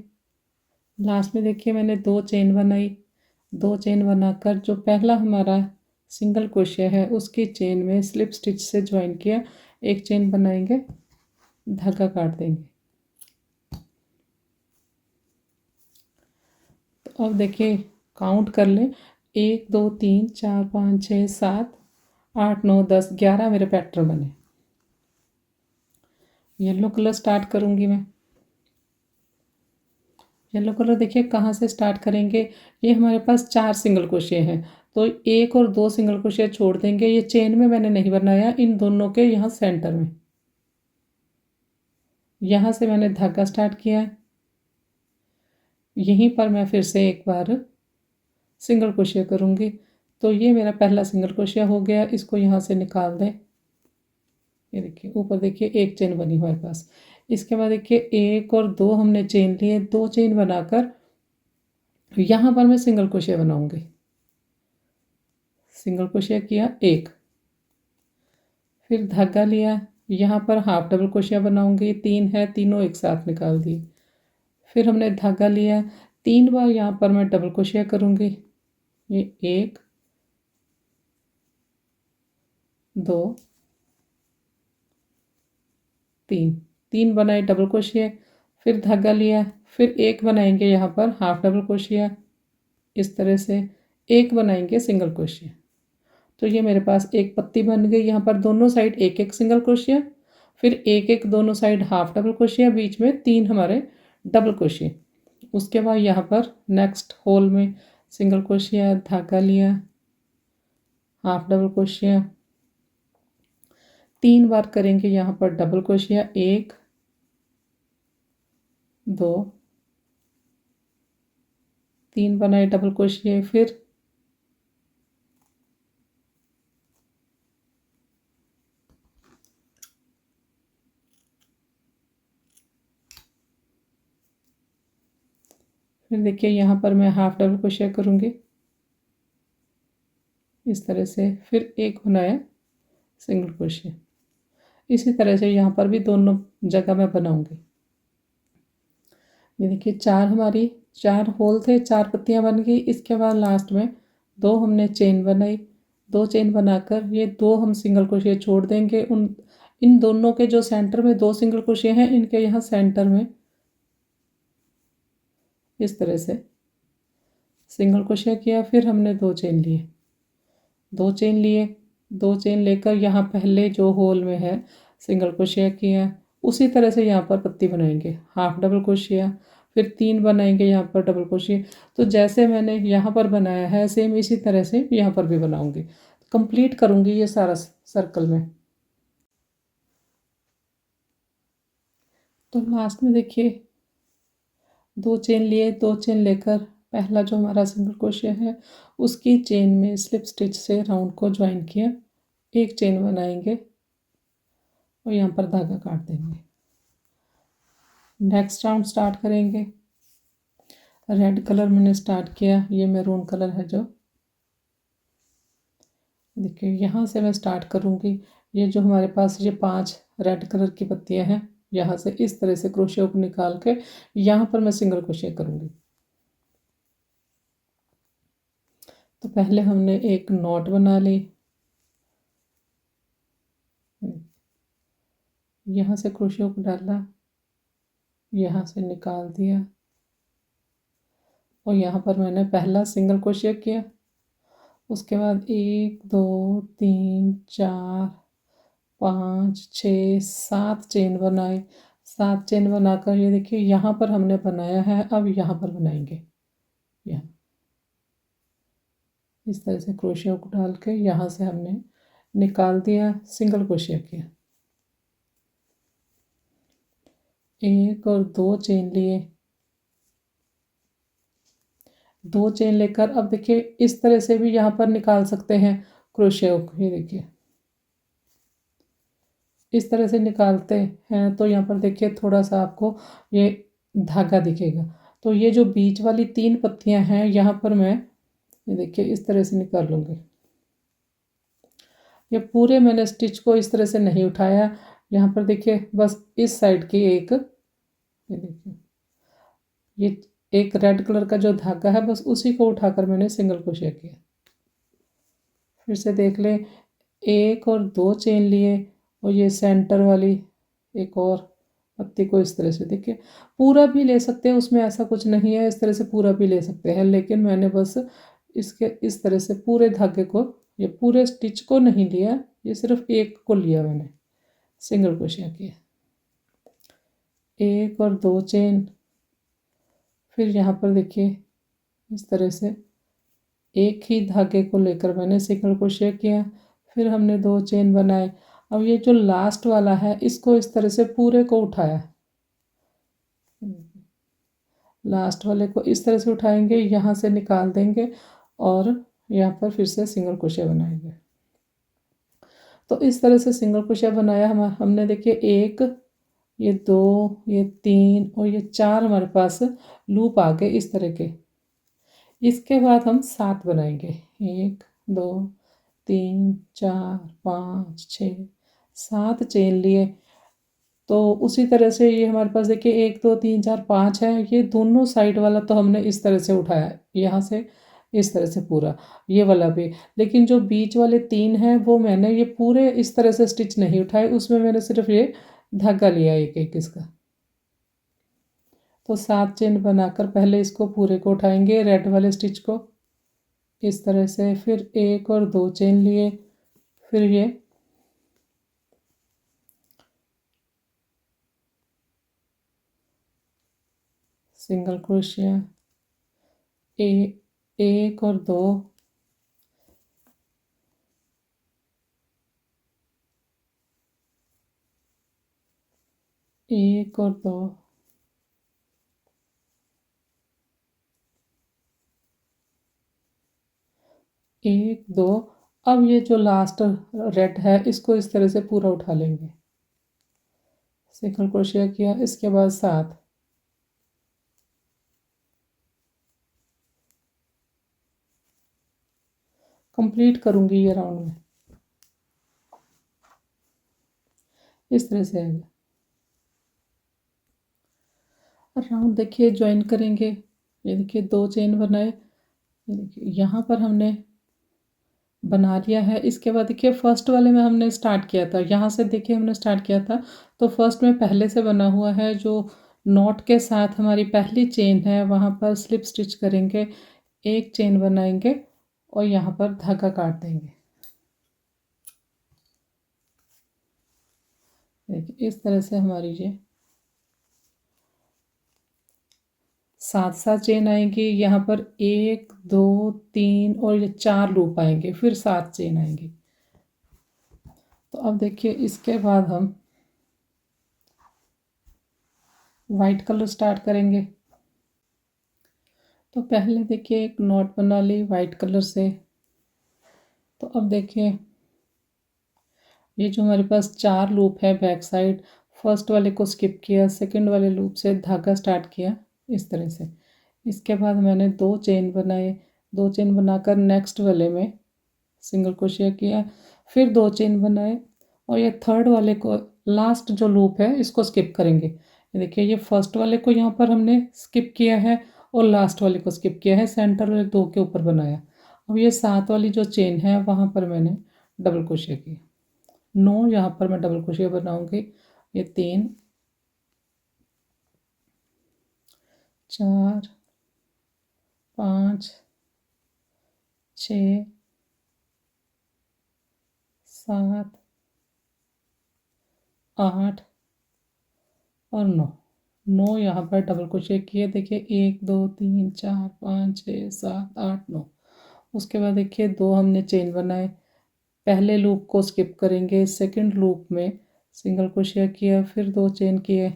लास्ट में देखिए मैंने 2 चेन बनाई, 2 चेन बनाकर जो पहला हमारा सिंगल क्रोशिया है उसकी चेन में स्लिप स्टिच से ज्वाइन किया, एक चेन बनाएंगे, धागा काट देंगे। तो अब देखिए काउंट कर लें, 1 2 3 4 5 6 7 8 9 10 11 मेरे पैटर्न बने। येलो कलर स्टार्ट करूँगी मैं, येलो कलर देखिए कहाँ से स्टार्ट करेंगे, ये हमारे पास 4 सिंगल क्रोशिया हैं, तो 1 और 2 सिंगल क्रोशिया छोड़ देंगे, ये चेन में मैंने नहीं बनाया, इन दोनों के यहाँ सेंटर में, यहाँ से मैंने धागा स्टार्ट किया, यहीं पर मैं फिर से एक बार सिंगल क्रोशिया करूँगी। तो ये मेरा पहला सिंगल क्रोशिया हो गया, इसको यहाँ से निकाल दें, ये देखिए ऊपर देखिए एक चेन बनी हमारे पास। इसके बाद देखिए 1 और 2 हमने चेन लिए, 2 चेन बनाकर यहाँ पर मैं सिंगल क्रोशिया बनाऊँगी, सिंगल क्रोशिया किया 1, फिर धागा लिया, यहाँ पर हाफ डबल क्रोशिया बनाऊँगी, 3 है, तीनों एक साथ निकाल दिए, फिर हमने धागा लिया, 3 बार यहाँ पर मैं डबल क्रोशिया करूँगी। ये 1 2 3 बनाए डबल क्रोशिया, फिर धागा लिया, फिर एक बनाएंगे यहाँ पर हाफ डबल क्रोशिया, इस तरह से एक बनाएंगे सिंगल क्रोशिया। तो ये मेरे पास एक पत्ती बन गई। यहाँ पर दोनों साइड एक एक सिंगल क्रोशिया, फिर एक एक दोनों साइड हाफ डबल क्रोशिया, बीच में 3 हमारे डबल क्रोशिया। उसके बाद यहाँ पर नेक्स्ट होल में सिंगल क्रोशिया, धागा लिया, हाफ डबल क्रोशिया, 3 बार करेंगे यहाँ पर डबल क्रोशिया, 1 2 3 बनाए डबल क्रोशिया, फिर देखिए यहाँ पर मैं हाफ डबल क्रोशिया करूँगी इस तरह से, फिर एक बनाया सिंगल क्रोशिया। इसी तरह से यहाँ पर भी दोनों जगह मैं बनाऊंगी। ये देखिए 4 हमारी 4 होल थे, 4 पत्तियाँ बन गई। इसके बाद लास्ट में 2 हमने चेन बनाई, 2 चेन बनाकर ये 2 हम सिंगल क्रोशिया छोड़ देंगे। इन दोनों के जो सेंटर में 2 सिंगल क्रोशिया हैं, इनके यहाँ सेंटर में इस तरह से सिंगल क्रोशिया किया, फिर हमने 2 चेन लिए, 2 चेन लिए, 2 चेन लेकर यहाँ पहले जो होल में है सिंगल क्रोशिया किया। उसी तरह से यहाँ पर पत्ती बनाएंगे, हाफ डबल क्रोशिया, फिर 3 बनाएंगे यहाँ पर डबल क्रोशिया। तो जैसे मैंने यहाँ पर बनाया है सेम इसी तरह से यहाँ पर भी बनाऊंगी, कंप्लीट करूँगी ये सारा सर्कल में। तो लास्ट में देखिए 2 चेन लिए, 2 चेन लेकर पहला जो हमारा सिंगल क्रोशिया है उसकी चेन में स्लिप स्टिच से राउंड को ज्वाइन किया, एक चेन बनाएंगे और यहाँ पर धागा काट देंगे। नेक्स्ट राउंड स्टार्ट करेंगे। रेड कलर मैंने स्टार्ट किया, ये मैरून कलर है जो, देखिए यहाँ से मैं स्टार्ट करूँगी। ये जो हमारे पास ये 5 रेड कलर की पत्तियाँ हैं, यहाँ से इस तरह से क्रोशिया को निकाल के यहाँ पर मैं सिंगल क्रोशिया करूँगी। तो पहले हमने एक नॉट बना ली, यहाँ से क्रोशिया को डाला, यहाँ से निकाल दिया और यहाँ पर मैंने पहला सिंगल क्रोशिया किया। उसके बाद 1 2 3 4 5 6 7 चेन बनाए, 7 चेन बनाकर ये देखिए यहाँ पर हमने बनाया है। अब यहाँ पर बनाएंगे, यहाँ इस तरह से क्रोशिया को डाल के यहाँ से हमने निकाल दिया, सिंगल क्रोशिया किया, 1 और 2 चेन लिए, 2 चेन लेकर अब देखिए इस तरह से भी यहाँ पर निकाल सकते हैं क्रोशिया को। ये देखिए इस तरह से निकालते हैं तो यहाँ पर देखिए थोड़ा सा आपको ये धागा दिखेगा। तो ये जो बीच वाली 3 पत्तियाँ हैं यहाँ पर मैं ये देखिए इस तरह से निकाल लूँगी। ये पूरे मैंने स्टिच को इस तरह से नहीं उठाया, यहाँ पर देखिए बस इस साइड की एक, ये देखिए ये एक रेड कलर का जो धागा है बस उसी को उठाकर मैंने सिंगल क्रोशिया किया। फिर से देख लें, 1 और 2 चेन लिए और ये सेंटर वाली एक और पत्ती को इस तरह से देखिए पूरा भी ले सकते हैं, उसमें ऐसा कुछ नहीं है, इस तरह से पूरा भी ले सकते हैं, लेकिन मैंने बस इसके इस तरह से पूरे धागे को, ये पूरे स्टिच को नहीं लिया, ये सिर्फ एक को लिया मैंने, सिंगल क्रोशिया किया, 1 और 2 चेन, फिर यहाँ पर देखिए इस तरह से एक ही धागे को लेकर मैंने सिंगल क्रोशिया किया, फिर हमने 2 चेन बनाए। अब ये जो लास्ट वाला है इसको इस तरह से पूरे को उठाया, लास्ट वाले को इस तरह से उठाएंगे, यहाँ से निकाल देंगे और यहाँ पर फिर से सिंगल क्रोशिया बनाएंगे। तो इस तरह से सिंगल क्रोशिया बनाया हमने देखिए 1 ये 2 ये 3 और ये 4 हमारे पास लूप आ गए इस तरह के। इसके बाद हम 7 बनाएंगे, 1 2 3 4 5 6 7 चेन लिए, तो उसी तरह से ये हमारे पास देखिए 1 2 3 4 5 है, ये दोनों साइड वाला तो हमने इस तरह से उठाया है, यहाँ से इस तरह से पूरा, ये वाला भी। लेकिन जो बीच वाले 3 हैं वो मैंने ये पूरे इस तरह से स्टिच नहीं उठाए, उसमें मैंने सिर्फ ये धागा लिया एक-एक इसका। तो 7 चेन बनाकर पहले इसको पूरे को उठाएंगे, रेड वाले स्टिच को इस तरह से, फिर 1 और 2 चेन लिए, फिर ये सिंगल क्रोशिया, 1 और 2, एक और 2, एक 2। अब ये जो लास्ट रेड है इसको इस तरह से पूरा उठा लेंगे, सिंगल क्रोशिया किया, इसके बाद 7, कंप्लीट करूंगी ये राउंड में, इस तरह से आएगा। राउंड देखिए ज्वाइन करेंगे, ये देखिए 2 चेन बनाए, ये देखिए यहाँ पर हमने बना लिया है। इसके बाद देखिए फर्स्ट वाले में हमने स्टार्ट किया था, यहाँ से देखिए हमने स्टार्ट किया था, तो फर्स्ट में पहले से बना हुआ है, जो नॉट के साथ हमारी पहली चेन है वहाँ पर स्लिप स्टिच करेंगे, एक चेन बनाएंगे और यहाँ पर धागा काट देंगे। देखिए इस तरह से हमारी ये 7 चेन आएंगी, यहाँ पर 1 2 3 और ये 4 लूप आएंगे, फिर 7 चेन आएंगी। तो अब देखिए इसके बाद हम वाइट कलर स्टार्ट करेंगे। तो पहले देखिए एक नॉट बना ली वाइट कलर से। तो अब देखिए ये जो हमारे पास 4 लूप है बैक साइड, फर्स्ट वाले को स्किप किया, सेकंड वाले लूप से धागा स्टार्ट किया इस तरह से। इसके बाद मैंने 2 चेन बनाए, 2 चेन बनाकर नेक्स्ट वाले में सिंगल क्रोशिया किया, फिर 2 चेन बनाए और ये थर्ड वाले को, लास्ट जो लूप है इसको स्किप करेंगे। ये देखिए ये फर्स्ट वाले को यहाँ पर हमने स्किप किया है और लास्ट वाले को स्किप किया है, सेंटर वाले 2 के ऊपर बनाया। अब ये 7 वाली जो चेन है वहाँ पर मैंने डबल क्रोशिया की, 9 यहाँ पर मैं डबल क्रोशिया बनाऊंगी। ये 3 4 5 6 7 8 और 9 यहाँ पर डबल क्रोशिया किए। देखिए 1 2 3 4 5 6 7 8 9। उसके बाद देखिए 2 हमने चेन बनाए, पहले लूप को स्किप करेंगे, सेकंड लूप में सिंगल क्रोशिया किया, फिर 2 चेन किए,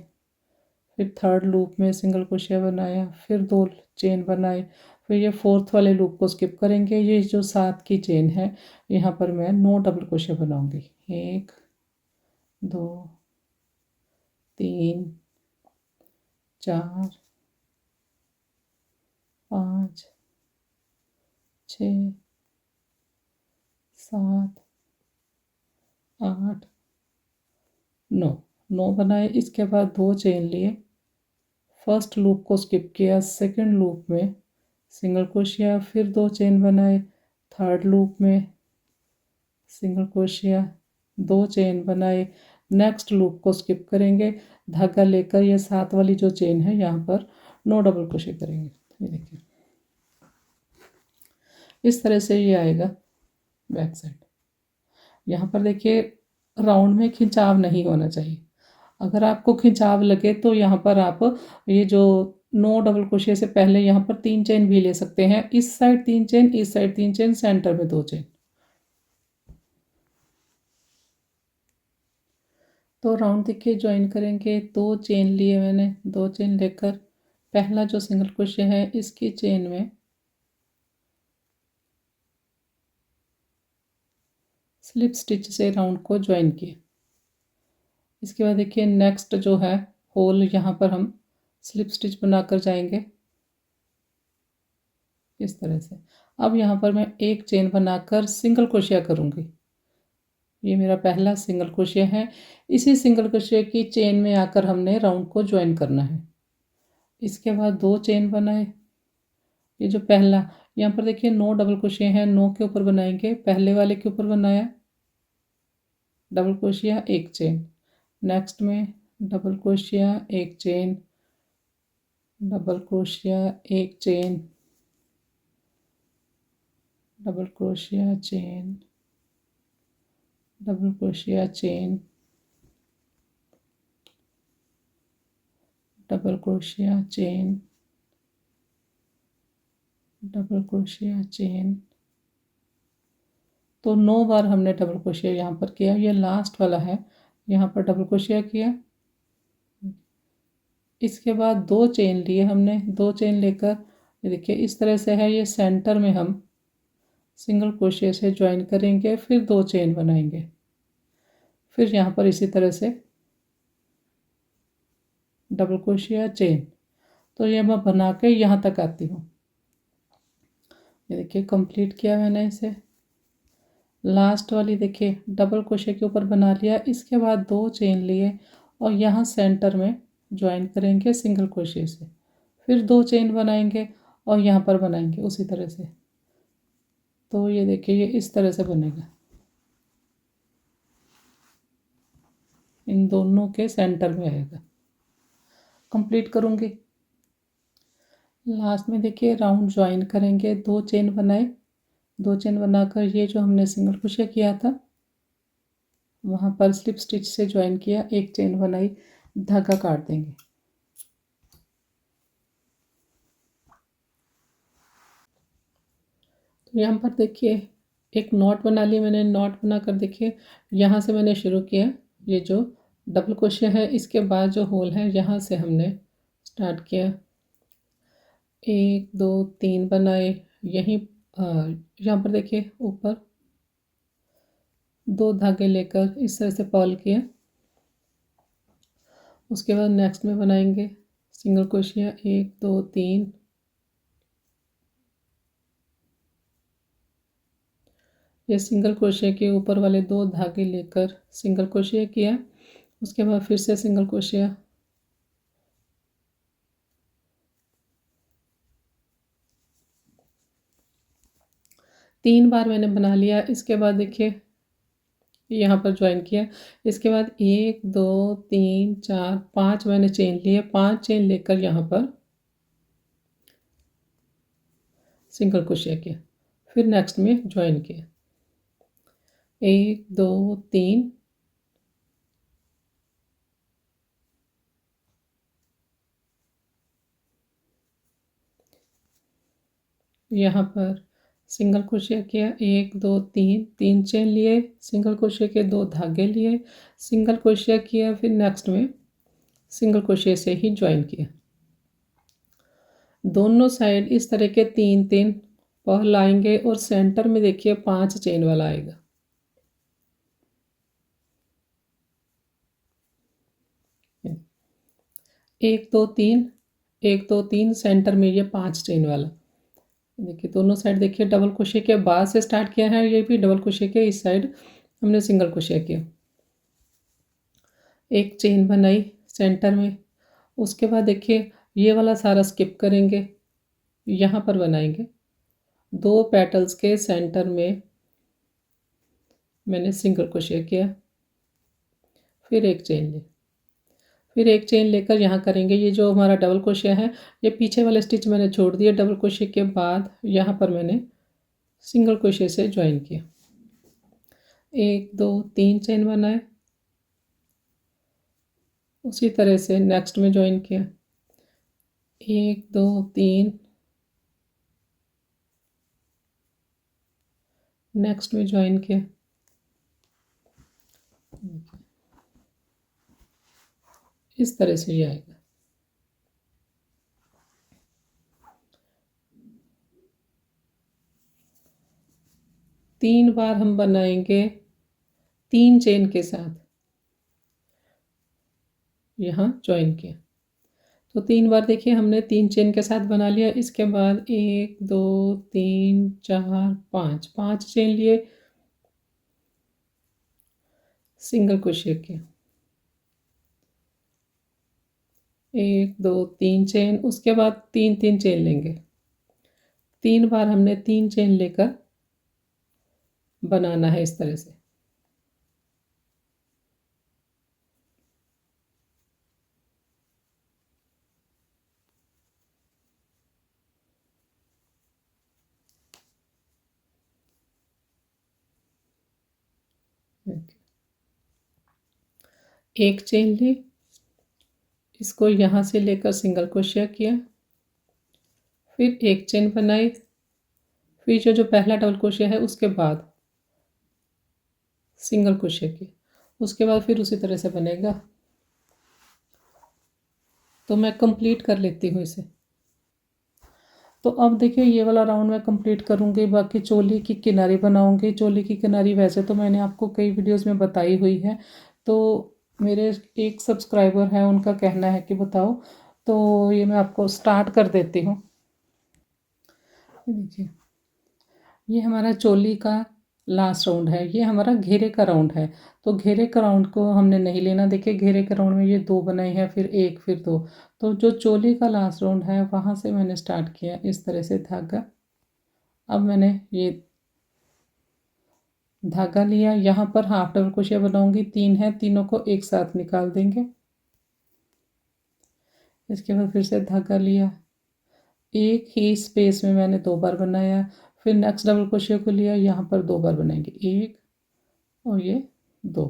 फिर थर्ड लूप में सिंगल क्रोशिया बनाया, फिर 2 चेन बनाए, फिर ये फोर्थ वाले लूप को स्किप करेंगे। ये जो 7 की चेन है यहाँ पर मैं 9 डबल क्रोशिया बनाऊंगी, 1 2 3 4 5 6 7 8 9 बनाए। इसके बाद 2 चेन लिए, फर्स्ट लूप को स्किप किया, सेकंड लूप में सिंगल क्रोशिया, फिर 2 चेन बनाए, थर्ड लूप में सिंगल क्रोशिया, 2 चेन बनाए, नेक्स्ट लूप को स्किप करेंगे, धागा लेकर ये 7 वाली जो चेन है यहाँ पर 9 डबल क्रोशिया करेंगे। ये देखिए इस तरह से ये आएगा बैक साइड। यहाँ पर देखिए राउंड में खिंचाव नहीं होना चाहिए, अगर आपको खिंचाव लगे तो यहाँ पर आप ये जो 9 डबल क्रोशिया से पहले यहाँ पर 3 चेन भी ले सकते हैं, इस साइड 3 चेन, इस साइड 3 चेन, सेंटर में 2 चेन। तो राउंड देखिए ज्वाइन करेंगे, 2 चेन लिए मैंने, 2 चेन लेकर पहला जो सिंगल क्रोशिया है इसकी चेन में स्लिप स्टिच से राउंड को ज्वाइन किए। इसके बाद देखिए नेक्स्ट जो है होल, यहाँ पर हम स्लिप स्टिच बनाकर जाएंगे इस तरह से। अब यहाँ पर मैं एक चेन बनाकर सिंगल क्रोशिया करूँगी, ये मेरा पहला सिंगल क्रोशिया है। इसी सिंगल क्रोशिया की चेन में आकर हमने राउंड को ज्वाइन करना है। इसके बाद 2 चेन बनाए। ये जो पहला, यहाँ पर देखिए 9 डबल क्रोशिया हैं, 9 के ऊपर बनाएंगे। पहले वाले के ऊपर बनाया डबल क्रोशिया, 1 चेन। नेक्स्ट में double crochet, 1 chain, double crochet, 1 chain, double crochet, chain, double crochet, chain, double crochet, chain, double crochet, chain. तो 9 बार हमने डबल क्रोशिया यहाँ पर किया। ये लास्ट वाला है, यहाँ पर डबल क्रोशिया किया। इसके बाद 2 चेन लिए हमने। 2 चेन लेकर ये देखिए इस तरह से है, ये सेंटर में हम सिंगल क्रोशिया से ज्वाइन करेंगे, फिर 2 चेन बनाएंगे। फिर यहाँ पर इसी तरह से डबल क्रोशिया, चेन। तो ये मैं बना के यहाँ तक आती हूँ। ये देखिए कंप्लीट किया मैंने इसे। लास्ट वाली देखिए डबल क्रोशिया के ऊपर बना लिया। इसके बाद 2 चेन लिए और यहाँ सेंटर में ज्वाइन करेंगे सिंगल क्रोशिया से। फिर 2 चेन बनाएंगे और यहाँ पर बनाएंगे उसी तरह से। तो ये देखिए ये इस तरह से बनेगा, इन दोनों के सेंटर में आएगा। कंप्लीट करूँगी। लास्ट में देखिए राउंड ज्वाइन करेंगे। 2 चेन बनाए। 2 चेन बनाकर ये जो हमने सिंगल क्रोशिया किया था वहाँ पर स्लिप स्टिच से ज्वाइन किया, 1 चेन बनाई, धागा काट देंगे। तो यहाँ पर देखिए एक नॉट बना लिया मैंने। नॉट बनाकर देखिए यहाँ से मैंने शुरू किया। ये जो डबल क्रोशिया है इसके बाद जो होल है यहाँ से हमने स्टार्ट किया। 1 2 3 बनाए। यहीं यहाँ पर देखिए ऊपर 2 धागे लेकर इस तरह से पर्ल किया। उसके बाद नेक्स्ट में बनाएंगे सिंगल क्रोशिया, 1 2 3। ये सिंगल क्रोशिया के ऊपर वाले 2 धागे लेकर सिंगल क्रोशिया किया। उसके बाद फिर से सिंगल क्रोशिया, तीन बार मैंने बना लिया। इसके बाद देखिए यहाँ पर ज्वाइन किया। इसके बाद 1 2 3 4 5 मैंने चेन लिए। 5 चेन लेकर यहाँ पर सिंगल क्रोशिया किया। फिर नेक्स्ट में ज्वाइन किया, 1 2 3, यहाँ पर सिंगल क्रोशिया किया, 1 2 3, 3 चेन लिए, सिंगल क्रोशिया के 2 धागे लिए, सिंगल क्रोशिया किया। फिर नेक्स्ट में सिंगल क्रोशिया से ही ज्वाइन किया। दोनों साइड इस तरह के 3 3 पर्ल आएंगे और सेंटर में देखिए 5 चेन वाला आएगा। 1 2 3, 1 2 3, सेंटर में ये 5 चेन वाला। देखिए दोनों साइड देखिए डबल क्रोशिया के बाद से स्टार्ट किया है। ये भी डबल क्रोशिया के इस साइड हमने सिंगल क्रोशिया किया, 1 चेन बनाई सेंटर में। उसके बाद देखिए ये वाला सारा स्किप करेंगे, यहाँ पर बनाएंगे 2 पेटल्स के सेंटर में मैंने सिंगल क्रोशिया किया। फिर 1 चेन ली, फिर 1 चेन लेकर यहाँ करेंगे। ये जो हमारा डबल क्रोशिया है ये पीछे वाले स्टिच मैंने छोड़ दिया। डबल क्रोशिया के बाद यहाँ पर मैंने सिंगल क्रोशिया से ज्वाइन किया, 1 2 3 चेन बनाए। उसी तरह से नेक्स्ट में ज्वाइन किया, 1 2 3, नेक्स्ट में ज्वाइन किया। इस तरह से ये आएगा। तीन बार हम बनाएंगे 3 चेन के साथ, यहाँ ज्वाइन किया। तो 3 बार देखिए हमने 3 चेन के साथ बना लिया। इसके बाद 1 2 3 4 5, 5 चेन लिए, सिंगल क्रोशिया किया, 1 2 3 चेन, उसके बाद 3 3 चेन लेंगे। 3 बार हमने 3 चेन लेकर बनाना है इस तरह से। एक चेन ली, इसको यहाँ से लेकर सिंगल क्रोशिया किया, फिर एक चेन बनाई, फिर जो पहला डबल क्रोशिया है उसके बाद सिंगल क्रोशिया किया, उसके बाद फिर उसी तरह से बनेगा। तो मैं कंप्लीट कर लेती हूँ इसे। तो अब देखिए ये वाला राउंड मैं कंप्लीट करूँगी, बाकी चोली की किनारी बनाऊँगी। चोली की किनारी वैसे तो मैंने आपको कई वीडियोस में बताई हुई है, तो मेरे एक सब्सक्राइबर है, उनका कहना है कि बताओ, तो ये मैं आपको स्टार्ट कर देती हूँ। देखिए ये हमारा चोली का लास्ट राउंड है, ये हमारा घेरे का राउंड है। तो घेरे का राउंड को हमने नहीं लेना। देखिए घेरे के राउंड में ये 2 बनाई है, फिर 1 फिर 2। तो जो चोली का लास्ट राउंड है वहाँ से मैंने स्टार्ट किया इस तरह से धागा। अब मैंने ये धागा लिया, यहाँ पर हाफ डबल क्रोशिया बनाऊंगी, 3 है, तीनों को एक साथ निकाल देंगे। इसके बाद फिर से धागा लिया, एक ही स्पेस में मैंने 2 बार बनाया, फिर नेक्स्ट डबल क्रोशिया को लिया, यहाँ पर 2 बार बनाएंगे, 1 और ये 2,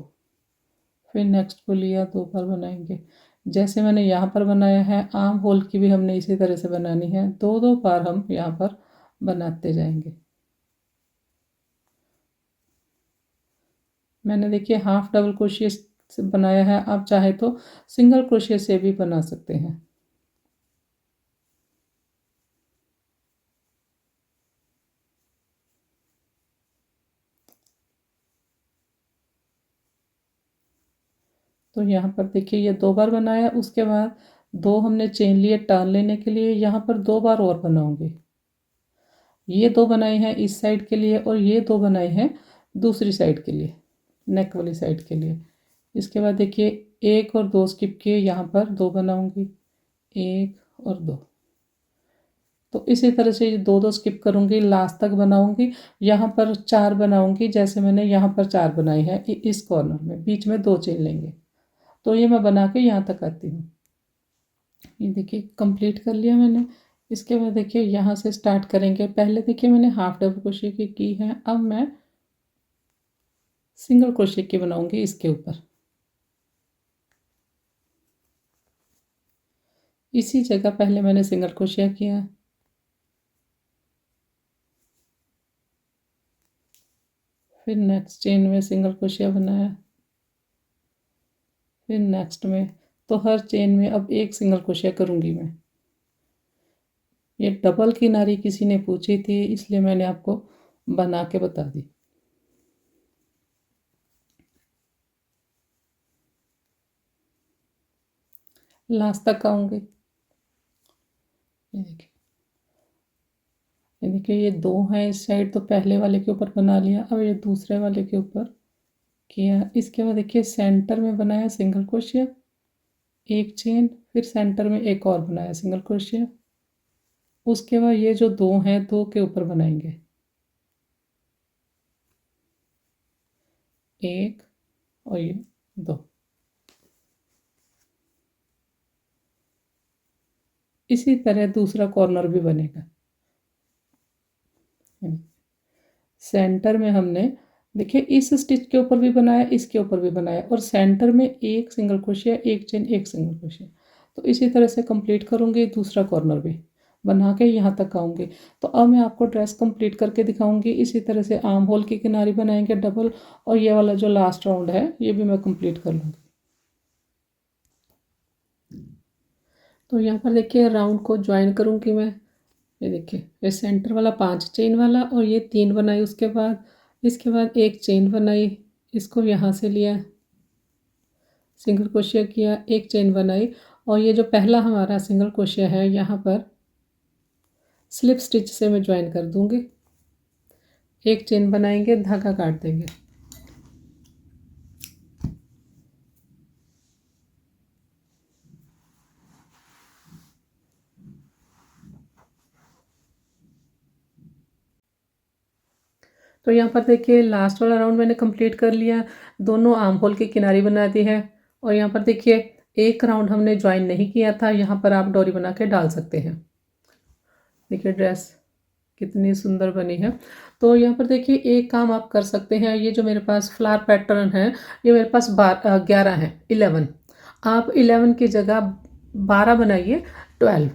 फिर नेक्स्ट को लिया, 2 बार बनाएंगे। जैसे मैंने यहाँ पर बनाया है, आर्म होल की भी हमने इसी तरह से बनानी है, 2 बार हम यहाँ पर बनाते जाएंगे। मैंने देखिए हाफ डबल क्रोशिया से बनाया है, आप चाहे तो सिंगल क्रोशिया से भी बना सकते हैं। तो यहाँ पर देखिए ये 2 बार बनाया, उसके बाद 2 हमने चेन लिए टर्न लेने के लिए, यहाँ पर 2 बार और बनाऊंगी। ये 2 बनाए हैं इस साइड के लिए और ये 2 बनाए हैं दूसरी साइड के लिए, नेक वाली साइड के लिए। इसके बाद देखिए 1 और 2 स्किप किए, यहाँ पर 2 बनाऊंगी, 1 और 2। तो इसी तरह से ये 2 स्किप करूंगी, लास्ट तक बनाऊंगी। यहाँ पर 4 बनाऊंगी, जैसे मैंने यहाँ पर 4 बनाई है इस कॉर्नर में, बीच में 2 चेन लेंगे। तो ये मैं बना के यहाँ तक आती हूँ। ये देखिए कंप्लीट कर लिया मैंने। इसके बाद देखिए यहाँ से स्टार्ट करेंगे। पहले देखिए मैंने हाफ डबल क्रोशिया की है, अब मैं सिंगल क्रोशिया की बनाऊंगी इसके ऊपर। इसी जगह पहले मैंने सिंगल क्रोशिया किया, फिर नेक्स्ट चेन में सिंगल क्रोशिया बनाया, फिर नेक्स्ट में। तो हर चेन में अब एक सिंगल क्रोशिया करूंगी मैं। ये डबल किनारी किसी ने पूछी थी, इसलिए मैंने आपको बना के बता दी। लास्ट तक आऊंगी। ये देखिए, ये देखिए ये 2 हैं इस साइड, तो पहले वाले के ऊपर बना लिया, अब ये दूसरे वाले के ऊपर किया। इसके बाद देखिए सेंटर में बनाया सिंगल क्रोशिया, एक चेन, फिर सेंटर में एक और बनाया सिंगल क्रोशिया। उसके बाद ये जो 2 हैं, 2 के ऊपर बनाएंगे, 1 और ये 2। इसी तरह दूसरा कॉर्नर भी बनेगा। सेंटर में हमने देखिए इस स्टिच के ऊपर भी बनाया, इसके ऊपर भी बनाया, और सेंटर में एक सिंगल क्रोशिया, एक चेन, एक सिंगल क्रोशिया। तो इसी तरह से कंप्लीट करूँगी, दूसरा कॉर्नर भी बना के यहाँ तक आऊँगी। तो अब मैं आपको ड्रेस कंप्लीट करके दिखाऊंगी। इसी तरह से आर्म होल की किनारी बनाएंगे डबल, और ये वाला जो लास्ट राउंड है ये भी मैं कंप्लीट कर लूँगी। तो यहाँ पर देखिए राउंड को ज्वाइन करूँगी मैं। ये देखिए ये सेंटर वाला 5 चेन वाला, और ये 3 बनाई उसके बाद। इसके बाद एक चेन बनाई, इसको यहाँ से लिया, सिंगल क्रोशिया किया, एक चेन बनाई, और ये जो पहला हमारा सिंगल क्रोशिया है यहाँ पर स्लिप स्टिच से मैं ज्वाइन कर दूँगी। एक चेन बनाएंगे, धागा काट देंगे। तो यहाँ पर देखिए लास्ट वाला राउंड मैंने कंप्लीट कर लिया, दोनों आर्म होल की किनारी बना दी है। और यहाँ पर देखिए एक राउंड हमने ज्वाइन नहीं किया था, यहाँ पर आप डोरी बना के डाल सकते हैं। देखिए ड्रेस कितनी सुंदर बनी है। तो यहाँ पर देखिए एक काम आप कर सकते हैं, ये जो मेरे पास फ्लावर पैटर्न है ये मेरे पास 11 है, 11। आप 11 की जगह 12 बनाइए, 12।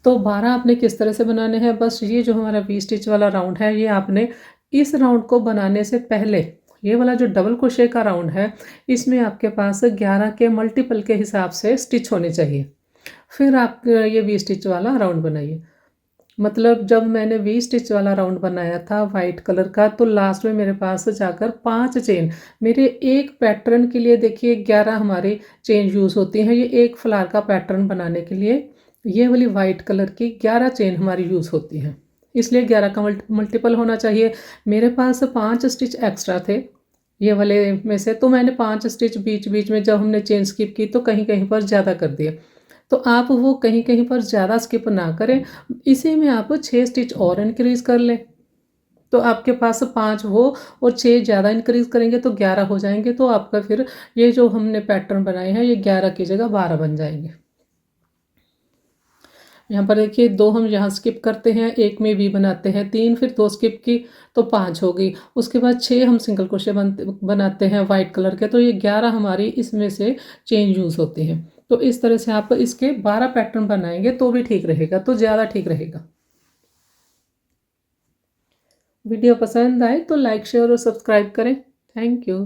तो 12 आपने किस तरह से बनाने हैं, बस ये जो हमारा वी स्टिच वाला राउंड है ये आपने इस राउंड को बनाने से पहले ये वाला जो डबल क्रोशे का राउंड है इसमें आपके पास 11 के मल्टीपल के हिसाब से स्टिच होने चाहिए। फिर आप ये वी स्टिच वाला राउंड बनाइए। मतलब जब मैंने वी स्टिच वाला राउंड बनाया था वाइट कलर का, तो लास्ट में मेरे पास जाकर 5 चेन, मेरे एक पैटर्न के लिए देखिए 11 हमारी चेन यूज़ होती हैं। ये एक फ्लावर का पैटर्न बनाने के लिए ये वाली वाइट कलर की 11 चेन हमारी यूज़ होती हैं, इसलिए 11 का मल्टीपल होना चाहिए। मेरे पास 5 स्टिच एक्स्ट्रा थे ये वाले में से, तो मैंने 5 स्टिच बीच बीच में जब हमने चेन स्किप की तो कहीं कहीं पर ज़्यादा कर दिए। तो आप वो कहीं कहीं पर ज़्यादा स्किप ना करें, इसी में आप 6 स्टिच और इंक्रीज़ कर लें। तो आपके पास 5 वो और 6 ज़्यादा इंक्रीज़ करेंगे तो 11 हो जाएंगे। तो आपका फिर ये जो हमने पैटर्न बनाए हैं ये 11 की जगह 12 बन जाएंगे। यहाँ पर देखिए 2 हम यहाँ स्किप करते हैं, एक में वी बनाते हैं 3, फिर 2 स्किप की तो 5 हो गई। उसके बाद 6 हम सिंगल क्रोशे बनाते हैं वाइट कलर के, तो ये 11 हमारी इसमें से चेन यूज़ होती हैं। तो इस तरह से आप इसके 12 पैटर्न बनाएंगे तो भी ठीक रहेगा, तो ज़्यादा ठीक रहेगा। वीडियो पसंद आए तो लाइक शेयर और सब्सक्राइब करें। Thank you.